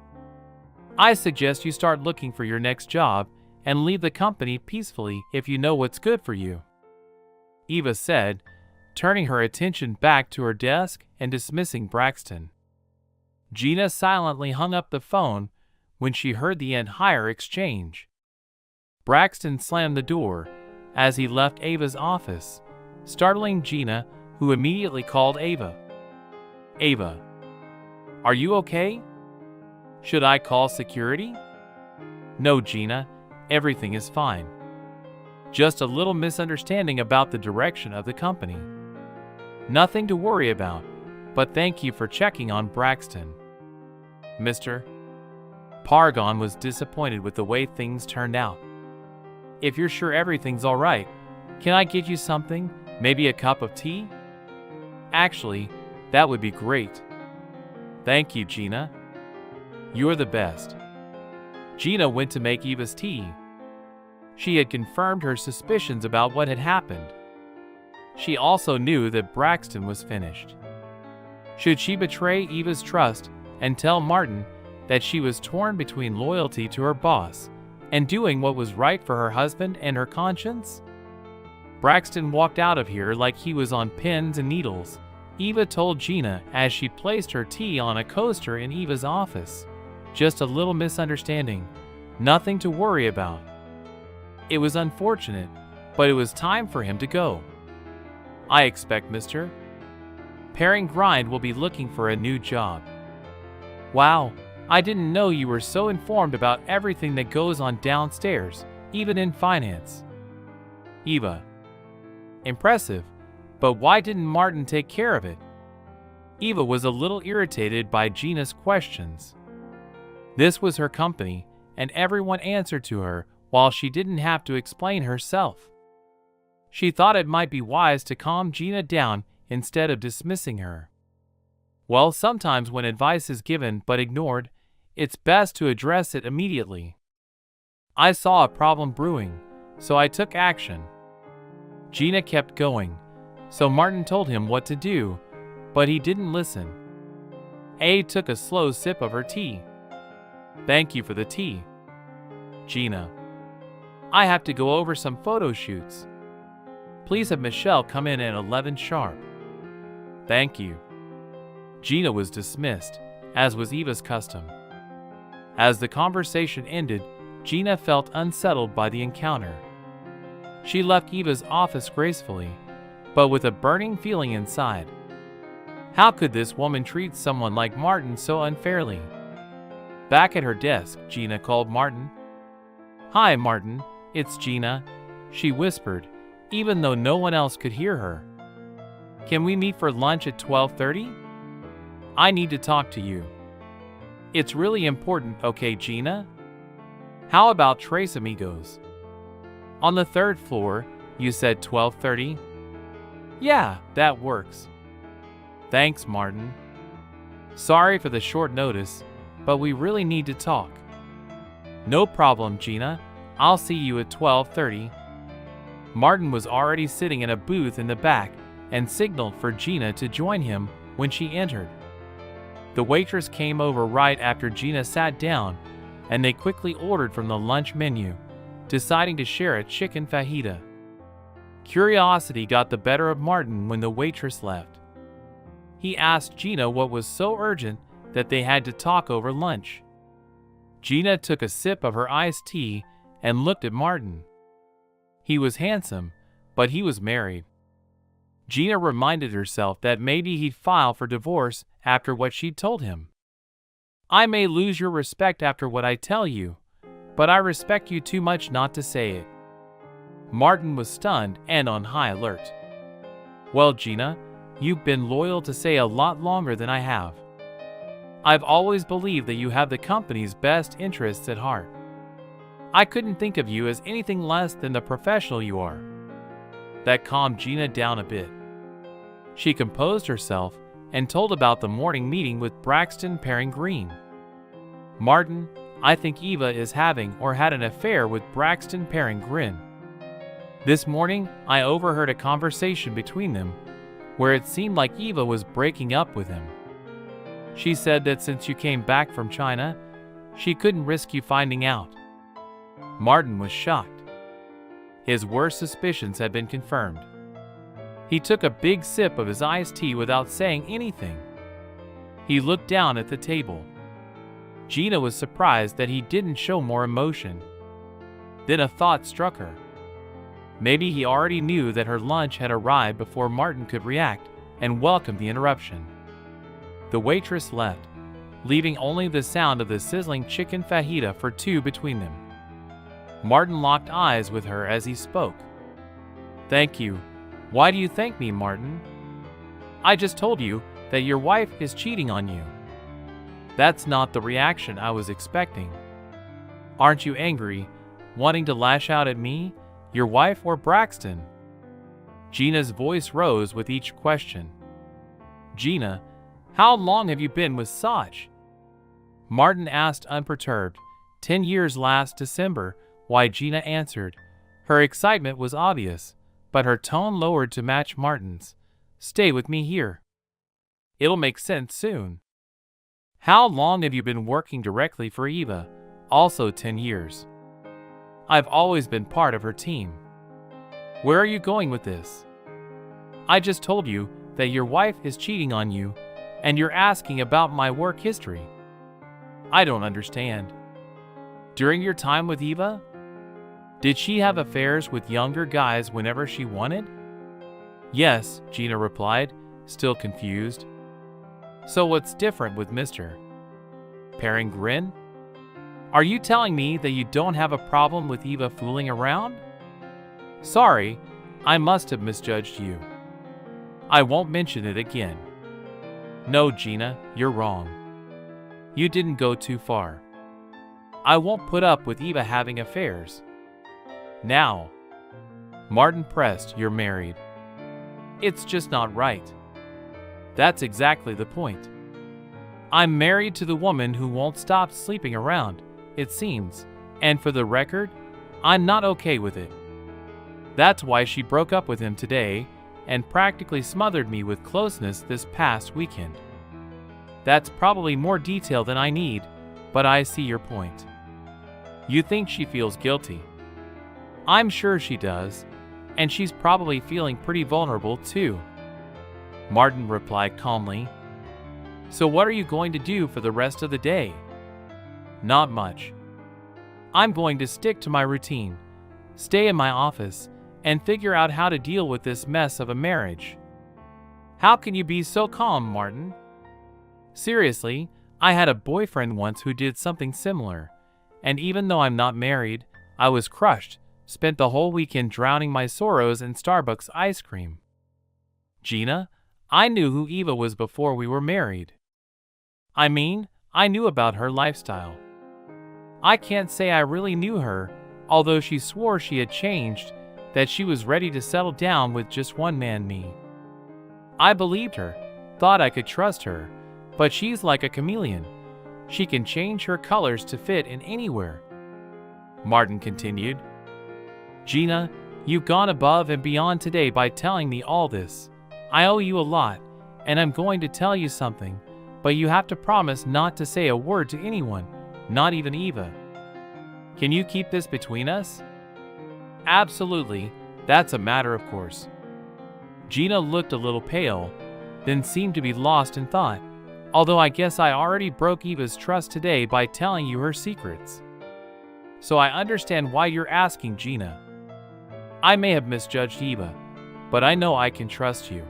I suggest you start looking for your next job and leave the company peacefully if you know what's good for you," Eva said, turning her attention back to her desk and dismissing Braxton. Gina silently hung up the phone when she heard the entire exchange. Braxton slammed the door as he left Ava's office, startling Gina, who immediately called Ava. "Ava, are you okay? Should I call security?" "No, Gina, everything is fine. Just a little misunderstanding about the direction of the company. Nothing to worry about, but thank you for checking on Braxton." Mr. Pargon was disappointed with the way things turned out. "If you're sure everything's all right, can I get you something, maybe a cup of tea?" "Actually, that would be great." "Thank you, Gina. You're the best." Gina went to make Eva's tea. She had confirmed her suspicions about what had happened. She also knew that Braxton was finished. Should she betray Eva's trust and tell Martin that she was torn between loyalty to her boss and doing what was right for her husband and her conscience? Braxton walked out of here like he was on pins and needles, Eva told Gina as she placed her tea on a coaster in Eva's office. Just a little misunderstanding. Nothing to worry about. It was unfortunate, but it was time for him to go. I expect Mr. Paring Grind will be looking for a new job. Wow, I didn't know you were so informed about everything that goes on downstairs, even in finance. Eva. Impressive, but why didn't Martin take care of it? Eva was a little irritated by Gina's questions. This was her company, and everyone answered to her while she didn't have to explain herself. She thought it might be wise to calm Gina down instead of dismissing her. Well, sometimes when advice is given but ignored, it's best to address it immediately. I saw a problem brewing, so I took action. Gina kept going, so Martin told him what to do, but he didn't listen. A took a slow sip of her tea. Thank you for the tea. Gina. I have to go over some photo shoots. Please have Michelle come in at 11 sharp. Thank you. Gina was dismissed, as was Eva's custom. As the conversation ended, Gina felt unsettled by the encounter. She left Eva's office gracefully, but with a burning feeling inside. How could this woman treat someone like Martin so unfairly? Back at her desk, Gina called Martin. Hi, Martin, it's Gina, she whispered, even though no one else could hear her. Can we meet for lunch at 12:30? I need to talk to you. It's really important, okay, Gina? How about Tres Amigos? On the 3rd floor, you said 12:30? Yeah, that works. Thanks, Martin. Sorry for the short notice, but we really need to talk. No problem, Gina. I'll see you at 12:30. Martin was already sitting in a booth in the back and signaled for Gina to join him when she entered. The waitress came over right after Gina sat down, and they quickly ordered from the lunch menu, deciding to share a chicken fajita. Curiosity got the better of Martin when the waitress left. He asked Gina what was so urgent that they had to talk over lunch. Gina took a sip of her iced tea and looked at Martin. He was handsome, but he was married. Gina reminded herself that maybe he'd file for divorce after what she'd told him. I may lose your respect after what I tell you, but I respect you too much not to say it. Martin was stunned and on high alert. Well, Gina, you've been loyal to say a lot longer than I have. I've always believed that you have the company's best interests at heart. I couldn't think of you as anything less than the professional you are. That calmed Gina down a bit. She composed herself and told about the morning meeting with Braxton Paring Green. Martin, I think Eva is having or had an affair with Braxton Paring Green. This morning, I overheard a conversation between them where it seemed like Eva was breaking up with him. She said that since you came back from China, she couldn't risk you finding out. Martin was shocked. His worst suspicions had been confirmed. He took a big sip of his iced tea without saying anything. He looked down at the table. Gina was surprised that he didn't show more emotion. Then a thought struck her. Maybe he already knew that her lunch had arrived before Martin could react and welcome the interruption. The waitress left, leaving only the sound of the sizzling chicken fajita for two between them. Martin locked eyes with her as he spoke. Thank you. Why do you thank me, Martin? I just told you that your wife is cheating on you. That's not the reaction I was expecting. Aren't you angry, wanting to lash out at me, your wife, or Braxton? Gina's voice rose with each question. Gina, how long have you been with Sach? Martin asked unperturbed. 10 years last December. Why, Gina answered. Her excitement was obvious, but her tone lowered to match Martin's. Stay with me here. It'll make sense soon. How long have you been working directly for Eva? Also 10 years. I've always been part of her team. Where are you going with this? I just told you that your wife is cheating on you, and you're asking about my work history. I don't understand. During your time with Eva? Did she have affairs with younger guys whenever she wanted? Yes, Gina replied, still confused. So what's different with Mr. Peregrine? Are you telling me that you don't have a problem with Eva fooling around? Sorry, I must have misjudged you. I won't mention it again. No, Gina, you're wrong. You didn't go too far. I won't put up with Eva having affairs. Now, Martin pressed, you're married. It's just not right. That's exactly the point. I'm married to the woman who won't stop sleeping around, it seems, and for the record, I'm not okay with it. That's why she broke up with him today and practically smothered me with closeness this past weekend. That's probably more detail than I need, but I see your point. You think she feels guilty. I'm sure she does, and she's probably feeling pretty vulnerable too. Martin replied calmly. So what are you going to do for the rest of the day? Not much. I'm going to stick to my routine, stay in my office, and figure out how to deal with this mess of a marriage. How can you be so calm, Martin? Seriously, I had a boyfriend once who did something similar, and even though I'm not married, I was crushed, spent the whole weekend drowning my sorrows in Starbucks ice cream. Gina, I knew who Eva was before we were married. I mean, I knew about her lifestyle. I can't say I really knew her, although she swore she had changed, that she was ready to settle down with just one man, me. I believed her, thought I could trust her, but she's like a chameleon. She can change her colors to fit in anywhere. Martin continued. Gina, you've gone above and beyond today by telling me all this. I owe you a lot, and I'm going to tell you something, but you have to promise not to say a word to anyone, not even Eva. Can you keep this between us? Absolutely, that's a matter of course. Gina looked a little pale, then seemed to be lost in thought, although I guess I already broke Eva's trust today by telling you her secrets. So I understand why you're asking, Gina. I may have misjudged Eva, but I know I can trust you.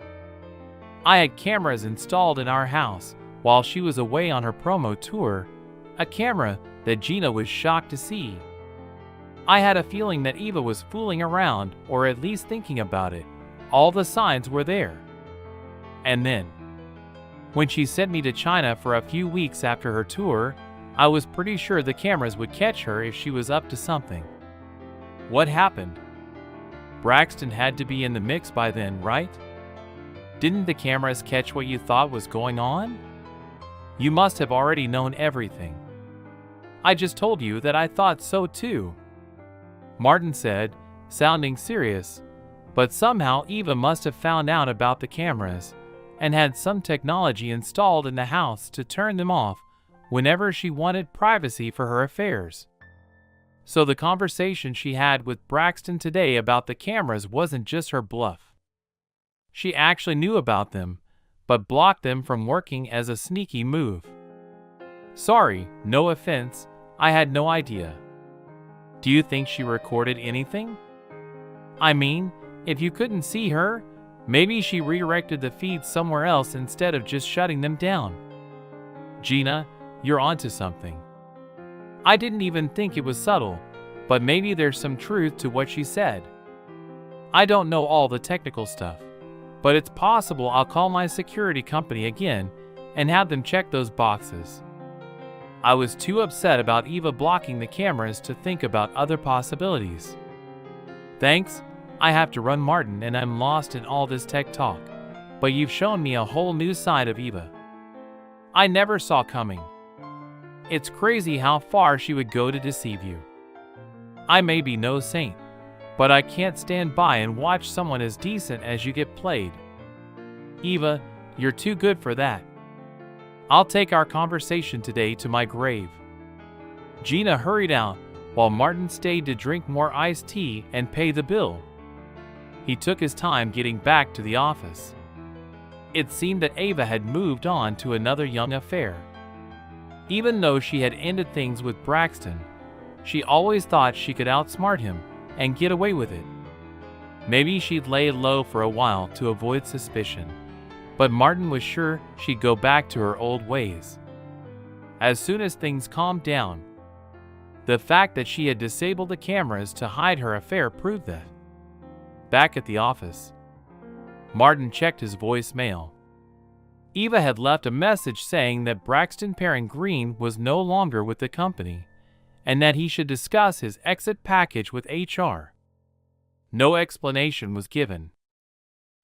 I had cameras installed in our house while she was away on her promo tour, a camera that Gina was shocked to see. I had a feeling that Eva was fooling around, or at least thinking about it. All the signs were there. And then, when she sent me to China for a few weeks after her tour, I was pretty sure the cameras would catch her if she was up to something. What happened? Braxton had to be in the mix by then, right? Didn't the cameras catch what you thought was going on? You must have already known everything. I just told you that I thought so too. Martin said, sounding serious, but somehow Eva must have found out about the cameras and had some technology installed in the house to turn them off whenever she wanted privacy for her affairs. So the conversation she had with Braxton today about the cameras wasn't just her bluff. She actually knew about them, but blocked them from working as a sneaky move. Sorry, no offense, I had no idea. Do you think she recorded anything? I mean, if you couldn't see her, maybe she redirected the feed somewhere else instead of just shutting them down. Gina, you're onto something. I didn't even think it was subtle, but maybe there's some truth to what she said. I don't know all the technical stuff, but it's possible I'll call my security company again and have them check those boxes. I was too upset about Eva blocking the cameras to think about other possibilities. Thanks, I have to run, Martin, and I'm lost in all this tech talk, but you've shown me a whole new side of Eva I never saw coming. It's crazy how far she would go to deceive you. I may be no saint, but I can't stand by and watch someone as decent as you get played. Eva, you're too good for that. I'll take our conversation today to my grave. Gina hurried out, while Martin stayed to drink more iced tea and pay the bill. He took his time getting back to the office. It seemed that Eva had moved on to another young affair. Even though she had ended things with Braxton, she always thought she could outsmart him and get away with it. Maybe she'd lay low for a while to avoid suspicion, but Martin was sure she'd go back to her old ways. As soon as things calmed down, the fact that she had disabled the cameras to hide her affair proved that. Back at the office, Martin checked his voicemail. Eva had left a message saying that Braxton Perrin-Green was no longer with the company and that he should discuss his exit package with HR. No explanation was given.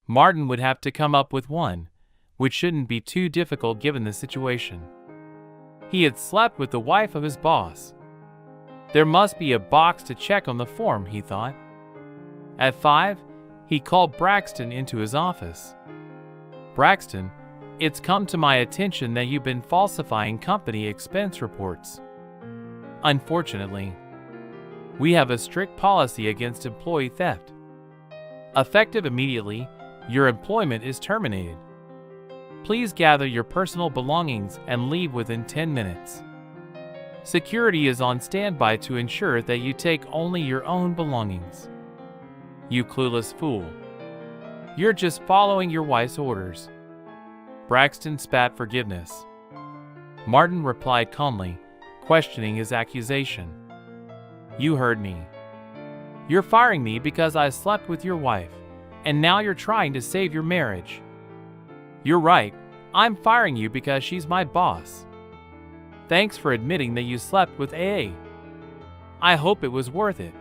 Martin would have to come up with one, which shouldn't be too difficult given the situation. He had slept with the wife of his boss. There must be a box to check on the form, he thought. At 5, he called Braxton into his office. Braxton, it's come to my attention that you've been falsifying company expense reports. Unfortunately, we have a strict policy against employee theft. Effective immediately, your employment is terminated. Please gather your personal belongings and leave within 10 minutes. Security is on standby to ensure that you take only your own belongings. You clueless fool. You're just following your wife's orders. Braxton spat forgiveness. Martin replied calmly, questioning his accusation. You heard me. You're firing me because I slept with your wife, and now you're trying to save your marriage. You're right, I'm firing you because she's my boss. Thanks for admitting that you slept with AA. I hope it was worth it.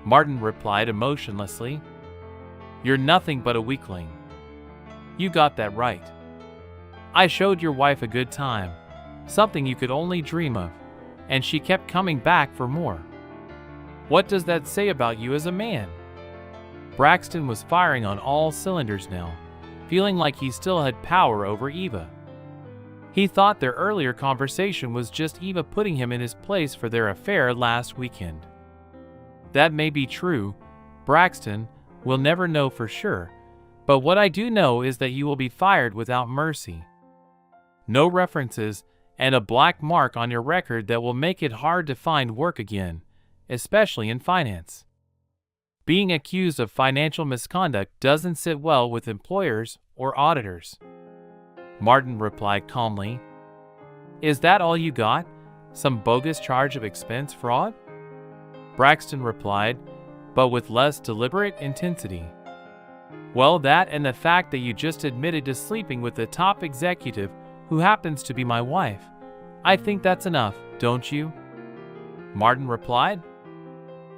Martin replied emotionlessly. You're nothing but a weakling. You got that right. I showed your wife a good time, something you could only dream of, and she kept coming back for more. What does that say about you as a man? Braxton was firing on all cylinders now, feeling like he still had power over Eva. He thought their earlier conversation was just Eva putting him in his place for their affair last weekend. That may be true, Braxton. We'll never know for sure, but what I do know is that you will be fired without mercy. No references and a black mark on your record that will make it hard to find work again, especially in finance. Being accused of financial misconduct doesn't sit well with employers or auditors. Martin replied calmly. Is that all you got? Some bogus charge of expense fraud? Braxton replied, but with less deliberate intensity. Well, that and the fact that you just admitted to sleeping with the top executive who happens to be my wife. I think that's enough, don't you? Martin replied.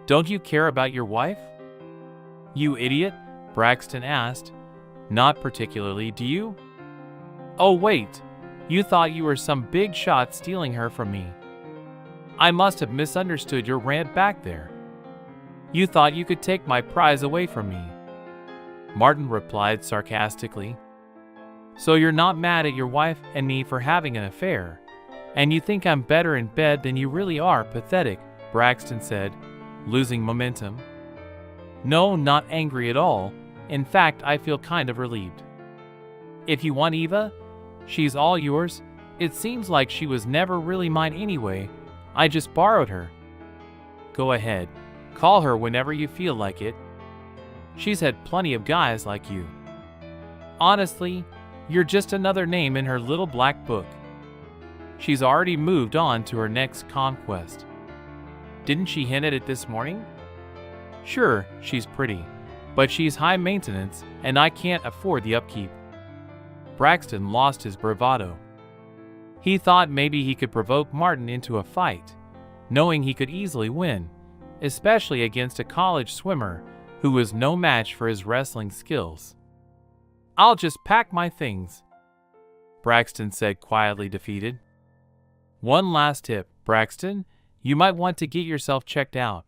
Don't you care about your wife? You idiot, Braxton asked. Not particularly, do you? Oh wait, you thought you were some big shot stealing her from me. I must have misunderstood your rant back there. You thought you could take my prize away from me. Martin replied sarcastically. So you're not mad at your wife and me for having an affair, and you think I'm better in bed than you really are? Pathetic, Braxton said, losing momentum. No, not angry at all. In fact, I feel kind of relieved. If you want Eva, she's all yours. It seems like she was never really mine anyway. I just borrowed her. Go ahead. Call her whenever you feel like it. She's had plenty of guys like you. Honestly, you're just another name in her little black book. She's already moved on to her next conquest. Didn't she hint at it this morning? Sure, she's pretty, but she's high maintenance and I can't afford the upkeep. Braxton lost his bravado. He thought maybe he could provoke Martin into a fight, knowing he could easily win, especially against a college swimmer who was no match for his wrestling skills. I'll just pack my things, Braxton said, quietly defeated. One last tip, Braxton, you might want to get yourself checked out.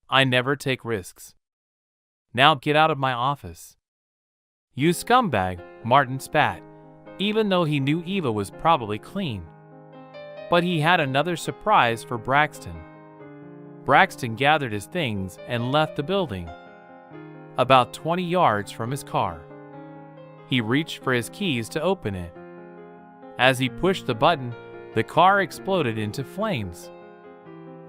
I never take risks. Now get out of my office. You scumbag, Martin spat, even though he knew Eva was probably clean. But he had another surprise for Braxton. Braxton gathered his things and left the building. About 20 yards from his car. He reached for his keys to open it. As he pushed the button, the car exploded into flames.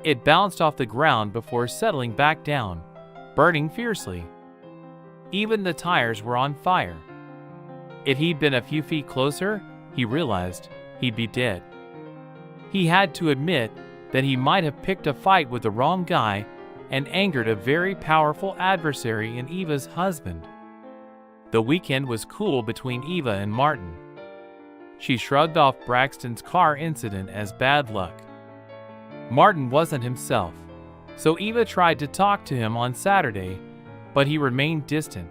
It bounced off the ground before settling back down, burning fiercely. Even the tires were on fire. If he'd been a few feet closer, he realized he'd be dead. He had to admit that he might have picked a fight with the wrong guy and angered a very powerful adversary in Eva's husband. The weekend was cool between Eva and Martin. She shrugged off Braxton's car incident as bad luck. Martin wasn't himself, so Eva tried to talk to him on Saturday, but he remained distant.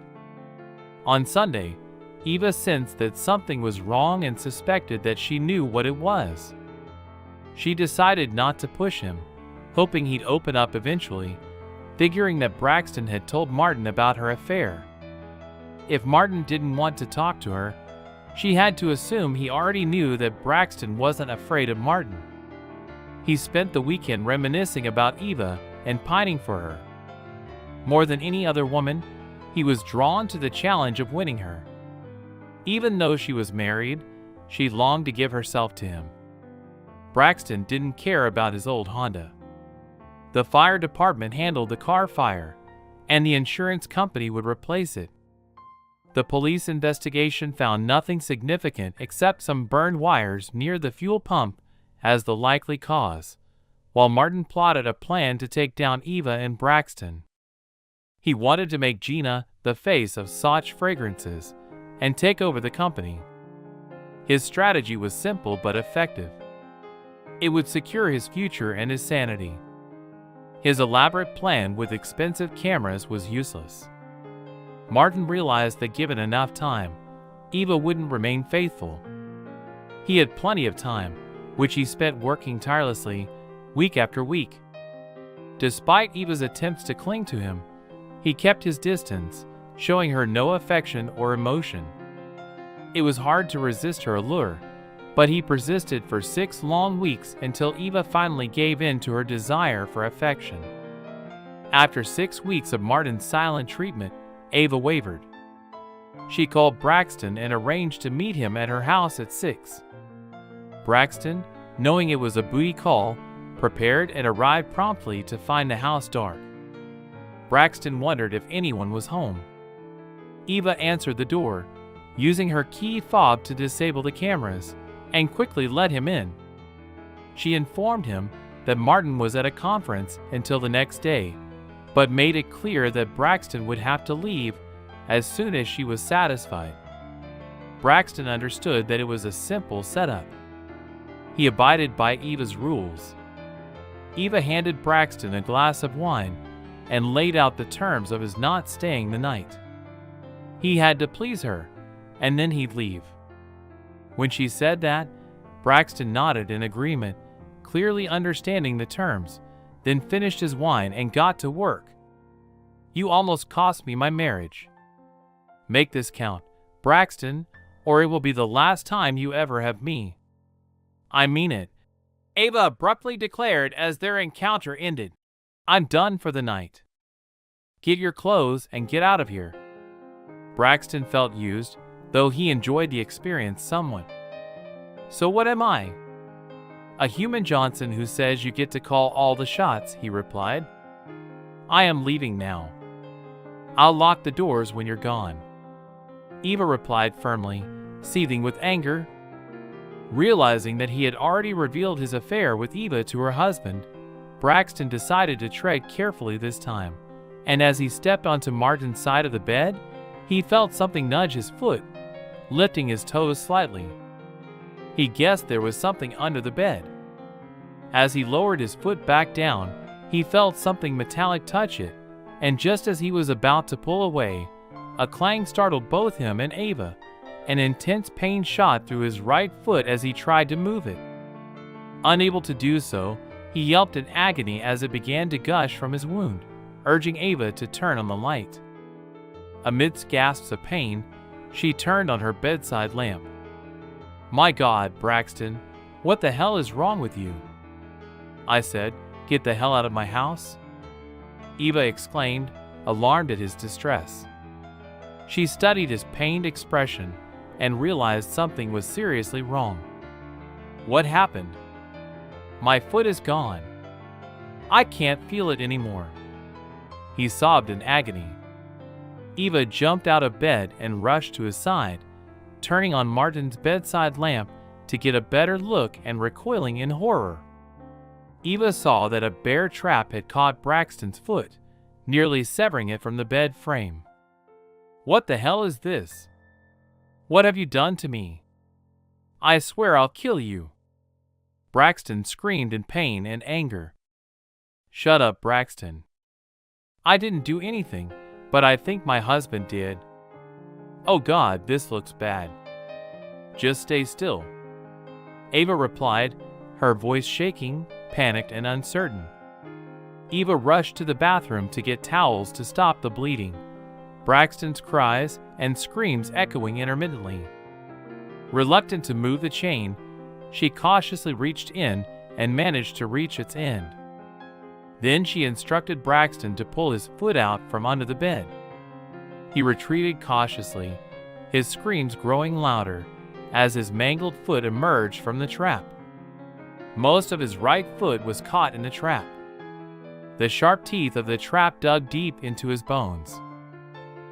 On Sunday, Eva sensed that something was wrong and suspected that she knew what it was. She decided not to push him, hoping he'd open up eventually, figuring that Braxton had told Martin about her affair. If Martin didn't want to talk to her, she had to assume he already knew that Braxton wasn't afraid of Martin. He spent the weekend reminiscing about Eva and pining for her. More than any other woman, he was drawn to the challenge of winning her. Even though she was married, she longed to give herself to him. Braxton didn't care about his old Honda. The fire department handled the car fire, and the insurance company would replace it. The police investigation found nothing significant except some burned wires near the fuel pump as the likely cause, while Martin plotted a plan to take down Eva and Braxton. He wanted to make Gina the face of Soch fragrances and take over the company. His strategy was simple but effective. It would secure his future and his sanity. His elaborate plan with expensive cameras was useless. Martin realized that given enough time, Eva wouldn't remain faithful. He had plenty of time, which he spent working tirelessly, week after week. Despite Eva's attempts to cling to him, he kept his distance, showing her no affection or emotion. It was hard to resist her allure, but he persisted for 6 long weeks until Eva finally gave in to her desire for affection. After 6 weeks of Martin's silent treatment, Eva wavered. She called Braxton and arranged to meet him at her house at 6. Braxton, knowing it was a booty call, prepared and arrived promptly to find the house dark. Braxton wondered if anyone was home. Eva answered the door, using her key fob to disable the cameras, and quickly let him in. She informed him that Martin was at a conference until the next day, but made it clear that Braxton would have to leave as soon as she was satisfied. Braxton understood that it was a simple setup. He abided by Eva's rules. Eva handed Braxton a glass of wine and laid out the terms of his not staying the night. He had to please her, and then he'd leave. When she said that, Braxton nodded in agreement, clearly understanding the terms, then finished his wine and got to work. "You almost cost me my marriage. Make this count, Braxton, or it will be the last time you ever have me." "I mean it," Eva abruptly declared as their encounter ended. "I'm done for the night. Get your clothes and get out of here." Braxton felt used, though he enjoyed the experience somewhat. "So what am I?" "A human Johnson who says you get to call all the shots," he replied. "I am leaving now. I'll lock the doors when you're gone." Eva replied firmly, seething with anger. Realizing that he had already revealed his affair with Eva to her husband, Braxton decided to tread carefully this time, and as he stepped onto Martin's side of the bed, he felt something nudge his foot, lifting his toes slightly. He guessed there was something under the bed. As he lowered his foot back down, he felt something metallic touch it, and just as he was about to pull away, a clang startled both him and Eva. An intense pain shot through his right foot as he tried to move it. Unable to do so, he yelped in agony as it began to gush from his wound, urging Eva to turn on the light. Amidst gasps of pain, she turned on her bedside lamp. "My God, Braxton, what the hell is wrong with you?" I said, "Get the hell out of my house?" Eva exclaimed, alarmed at his distress. She studied his pained expression and realized something was seriously wrong. "What happened?" "My foot is gone. I can't feel it anymore." He sobbed in agony. Eva jumped out of bed and rushed to his side, turning on Martin's bedside lamp to get a better look and recoiling in horror. Eva saw that a bear trap had caught Braxton's foot, nearly severing it from the bed frame. "What the hell is this? What have you done to me? I swear I'll kill you!" Braxton screamed in pain and anger. "Shut up, Braxton. I didn't do anything, but I think my husband did. Oh God, this looks bad. Just stay still," Eva replied, her voice shaking, panicked and uncertain. Eva rushed to the bathroom to get towels to stop the bleeding, Braxton's cries and screams echoing intermittently. Reluctant to move the chain, she cautiously reached in and managed to reach its end. Then she instructed Braxton to pull his foot out from under the bed. He retreated cautiously, his screams growing louder as his mangled foot emerged from the trap. Most of his right foot was caught in the trap. The sharp teeth of the trap dug deep into his bones.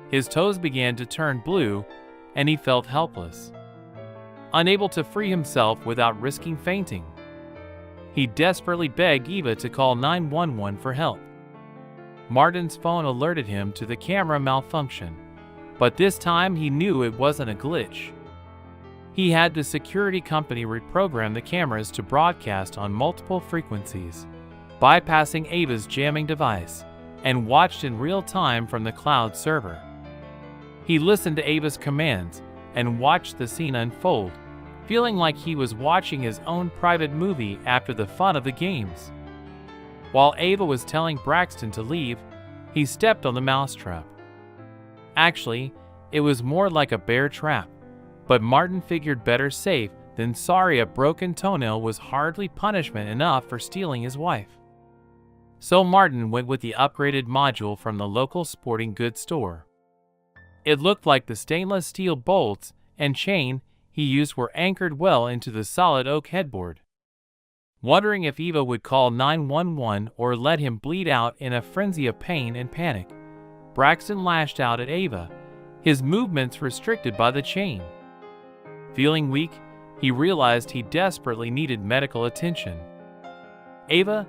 His toes began to turn blue, and he felt helpless, unable to free himself without risking fainting. He desperately begged Eva to call 911 for help. Martin's phone alerted him to the camera malfunction, but this time he knew it wasn't a glitch. He had the security company reprogram the cameras to broadcast on multiple frequencies, bypassing Eva's jamming device, and watched in real time from the cloud server. He listened to Eva's commands and watched the scene unfold, feeling like he was watching his own private movie after the fun of the games. While Eva was telling Braxton to leave, he stepped on the mousetrap. Actually, it was more like a bear trap, but Martin figured better safe than sorry. A broken toenail was hardly punishment enough for stealing his wife. So Martin went with the upgraded module from the local sporting goods store. It looked like the stainless steel bolts and chain he used were anchored well into the solid oak headboard. Wondering if Eva would call 911 or let him bleed out in a frenzy of pain and panic, Braxton lashed out at Eva, his movements restricted by the chain. Feeling weak, he realized he desperately needed medical attention. "Eva,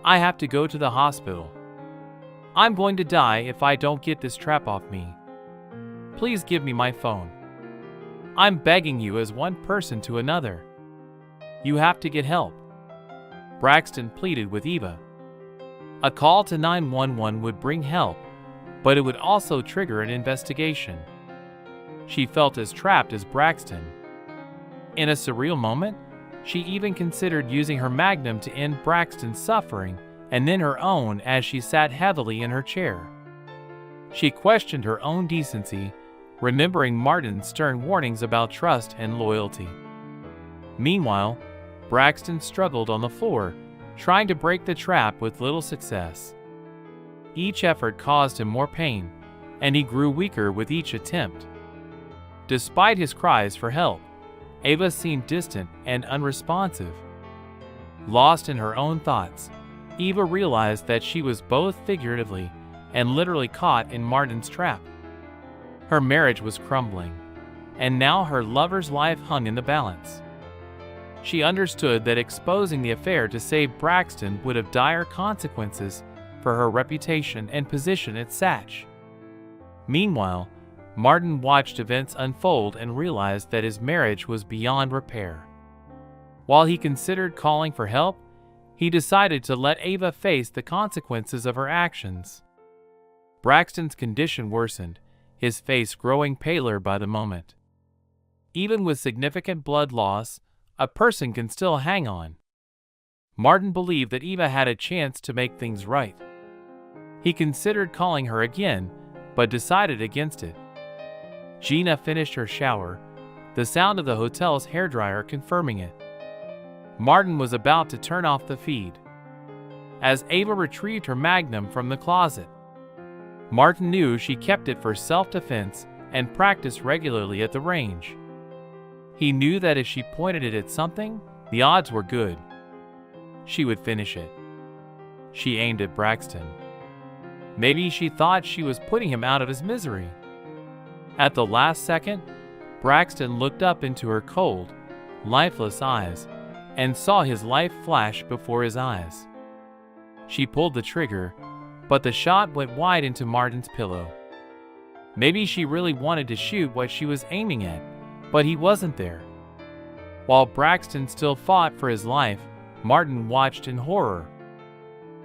I have to go to the hospital. I'm going to die if I don't get this trap off me. Please give me my phone. I'm begging you as one person to another. You have to get help," Braxton pleaded with Eva. A call to 911 would bring help, but it would also trigger an investigation. She felt as trapped as Braxton. In a surreal moment, she even considered using her magnum to end Braxton's suffering and then her own as she sat heavily in her chair. She questioned her own decency, remembering Martin's stern warnings about trust and loyalty. Meanwhile, Braxton struggled on the floor, trying to break the trap with little success. Each effort caused him more pain, and he grew weaker with each attempt. Despite his cries for help, Eva seemed distant and unresponsive. Lost in her own thoughts, Eva realized that she was both figuratively and literally caught in Martin's trap. Her marriage was crumbling, and now her lover's life hung in the balance. She understood that exposing the affair to save Braxton would have dire consequences for her reputation and position at Satch. Meanwhile, Martin watched events unfold and realized that his marriage was beyond repair. While he considered calling for help, he decided to let Eva face the consequences of her actions. Braxton's condition worsened, his face growing paler by the moment. Even with significant blood loss, a person can still hang on. Martin believed that Eva had a chance to make things right. He considered calling her again, but decided against it. Gina finished her shower, the sound of the hotel's hairdryer confirming it. Martin was about to turn off the feed, as Eva retrieved her magnum from the closet. Martin knew she kept it for self-defense and practiced regularly at the range. He knew that if she pointed it at something, the odds were good. She would finish it. She aimed at Braxton. Maybe she thought she was putting him out of his misery. At the last second, Braxton looked up into her cold, lifeless eyes and saw his life flash before his eyes. She pulled the trigger, but the shot went wide into Martin's pillow. Maybe she really wanted to shoot what she was aiming at, but he wasn't there. While Braxton still fought for his life, Martin watched in horror.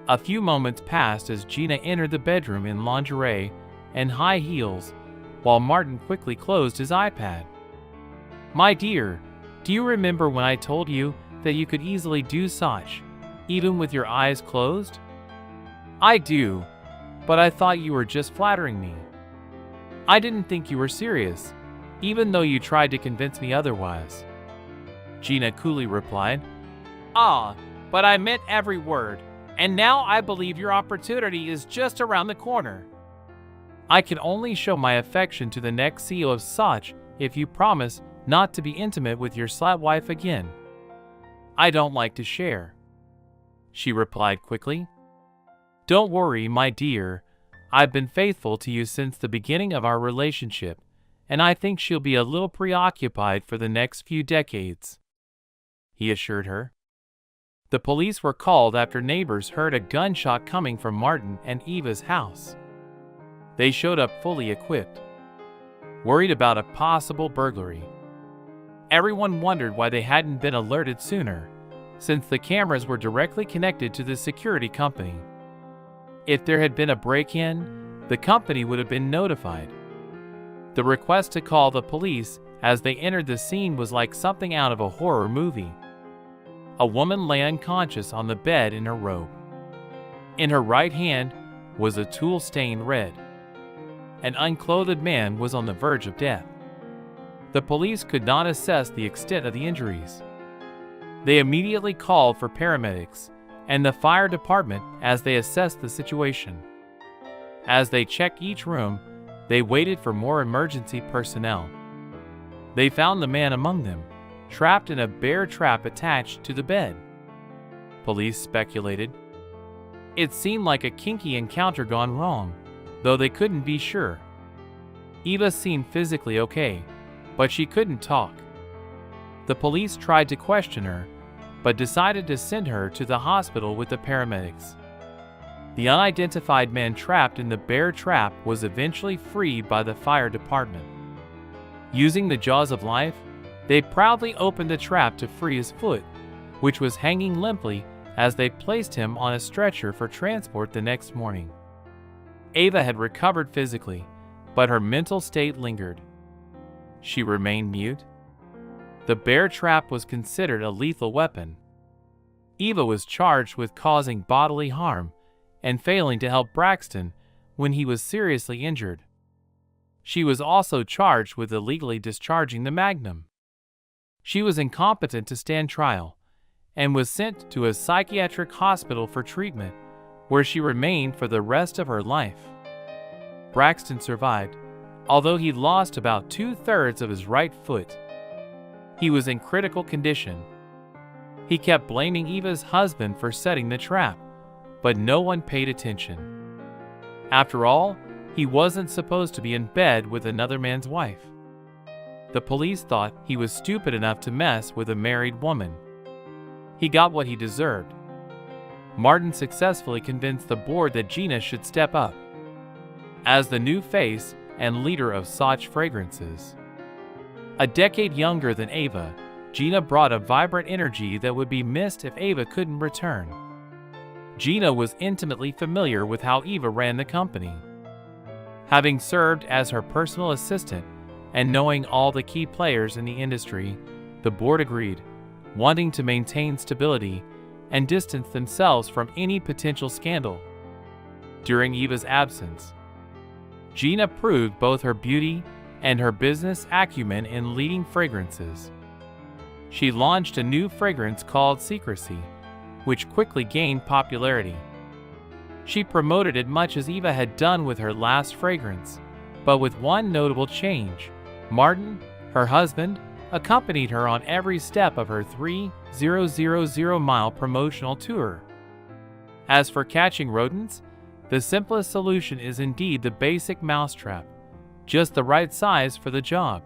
A few moments passed as Gina entered the bedroom in lingerie and high heels, while Martin quickly closed his iPad. "My dear, do you remember when I told you that you could easily do such, even with your eyes closed?" "I do, but I thought you were just flattering me. I didn't think you were serious, even though you tried to convince me otherwise," Gina coolly replied. "Ah, but I meant every word, and now I believe your opportunity is just around the corner. I can only show my affection to the next CEO of such if you promise not to be intimate with your slut wife again." "I don't like to share," she replied quickly. "Don't worry, my dear. I've been faithful to you since the beginning of our relationship, and I think she'll be a little preoccupied for the next few decades," he assured her. The police were called after neighbors heard a gunshot coming from Martin and Eva's house. They showed up fully equipped, worried about a possible burglary. Everyone wondered why they hadn't been alerted sooner, since the cameras were directly connected to the security company. If there had been a break-in, the company would have been notified. The request to call the police as they entered the scene was like something out of a horror movie. A woman lay unconscious on the bed in her robe. In her right hand was a tool stained red. An unclothed man was on the verge of death. The police could not assess the extent of the injuries. They immediately called for paramedics and the fire department as they assessed the situation. As they checked each room, they waited for more emergency personnel. They found the man among them, trapped in a bear trap attached to the bed. Police speculated. It seemed like a kinky encounter gone wrong, though they couldn't be sure. Eva seemed physically okay, but she couldn't talk. The police tried to question her, but decided to send her to the hospital with the paramedics. The unidentified man trapped in the bear trap was eventually freed by the fire department. Using the jaws of life, they proudly opened the trap to free his foot, which was hanging limply as they placed him on a stretcher for transport the next morning. Ava had recovered physically, but her mental state lingered. She remained mute. The bear trap was considered a lethal weapon. Eva was charged with causing bodily harm and failing to help Braxton when he was seriously injured. She was also charged with illegally discharging the magnum. She was incompetent to stand trial and was sent to a psychiatric hospital for treatment, where she remained for the rest of her life. Braxton survived, although he lost about 2/3 of his right foot. He was in critical condition. He kept blaming Eva's husband for setting the trap, but no one paid attention. After all, he wasn't supposed to be in bed with another man's wife. The police thought he was stupid enough to mess with a married woman. He got what he deserved. Martin successfully convinced the board that Gina should step up as the new face and leader of Soch Fragrances. A decade younger than Ava, Gina brought a vibrant energy that would be missed if Ava couldn't return. Gina was intimately familiar with how Eva ran the company. Having served as her personal assistant and knowing all the key players in the industry, the board agreed, wanting to maintain stability and distance themselves from any potential scandal. During Eva's absence, Gina proved both her beauty and her business acumen in leading fragrances. She launched a new fragrance called Secrecy, which quickly gained popularity. She promoted it much as Eva had done with her last fragrance, but with one notable change. Martin, her husband, accompanied her on every step of her 3,000-mile promotional tour. As for catching rodents, the simplest solution is indeed the basic mousetrap: just the right size for the job.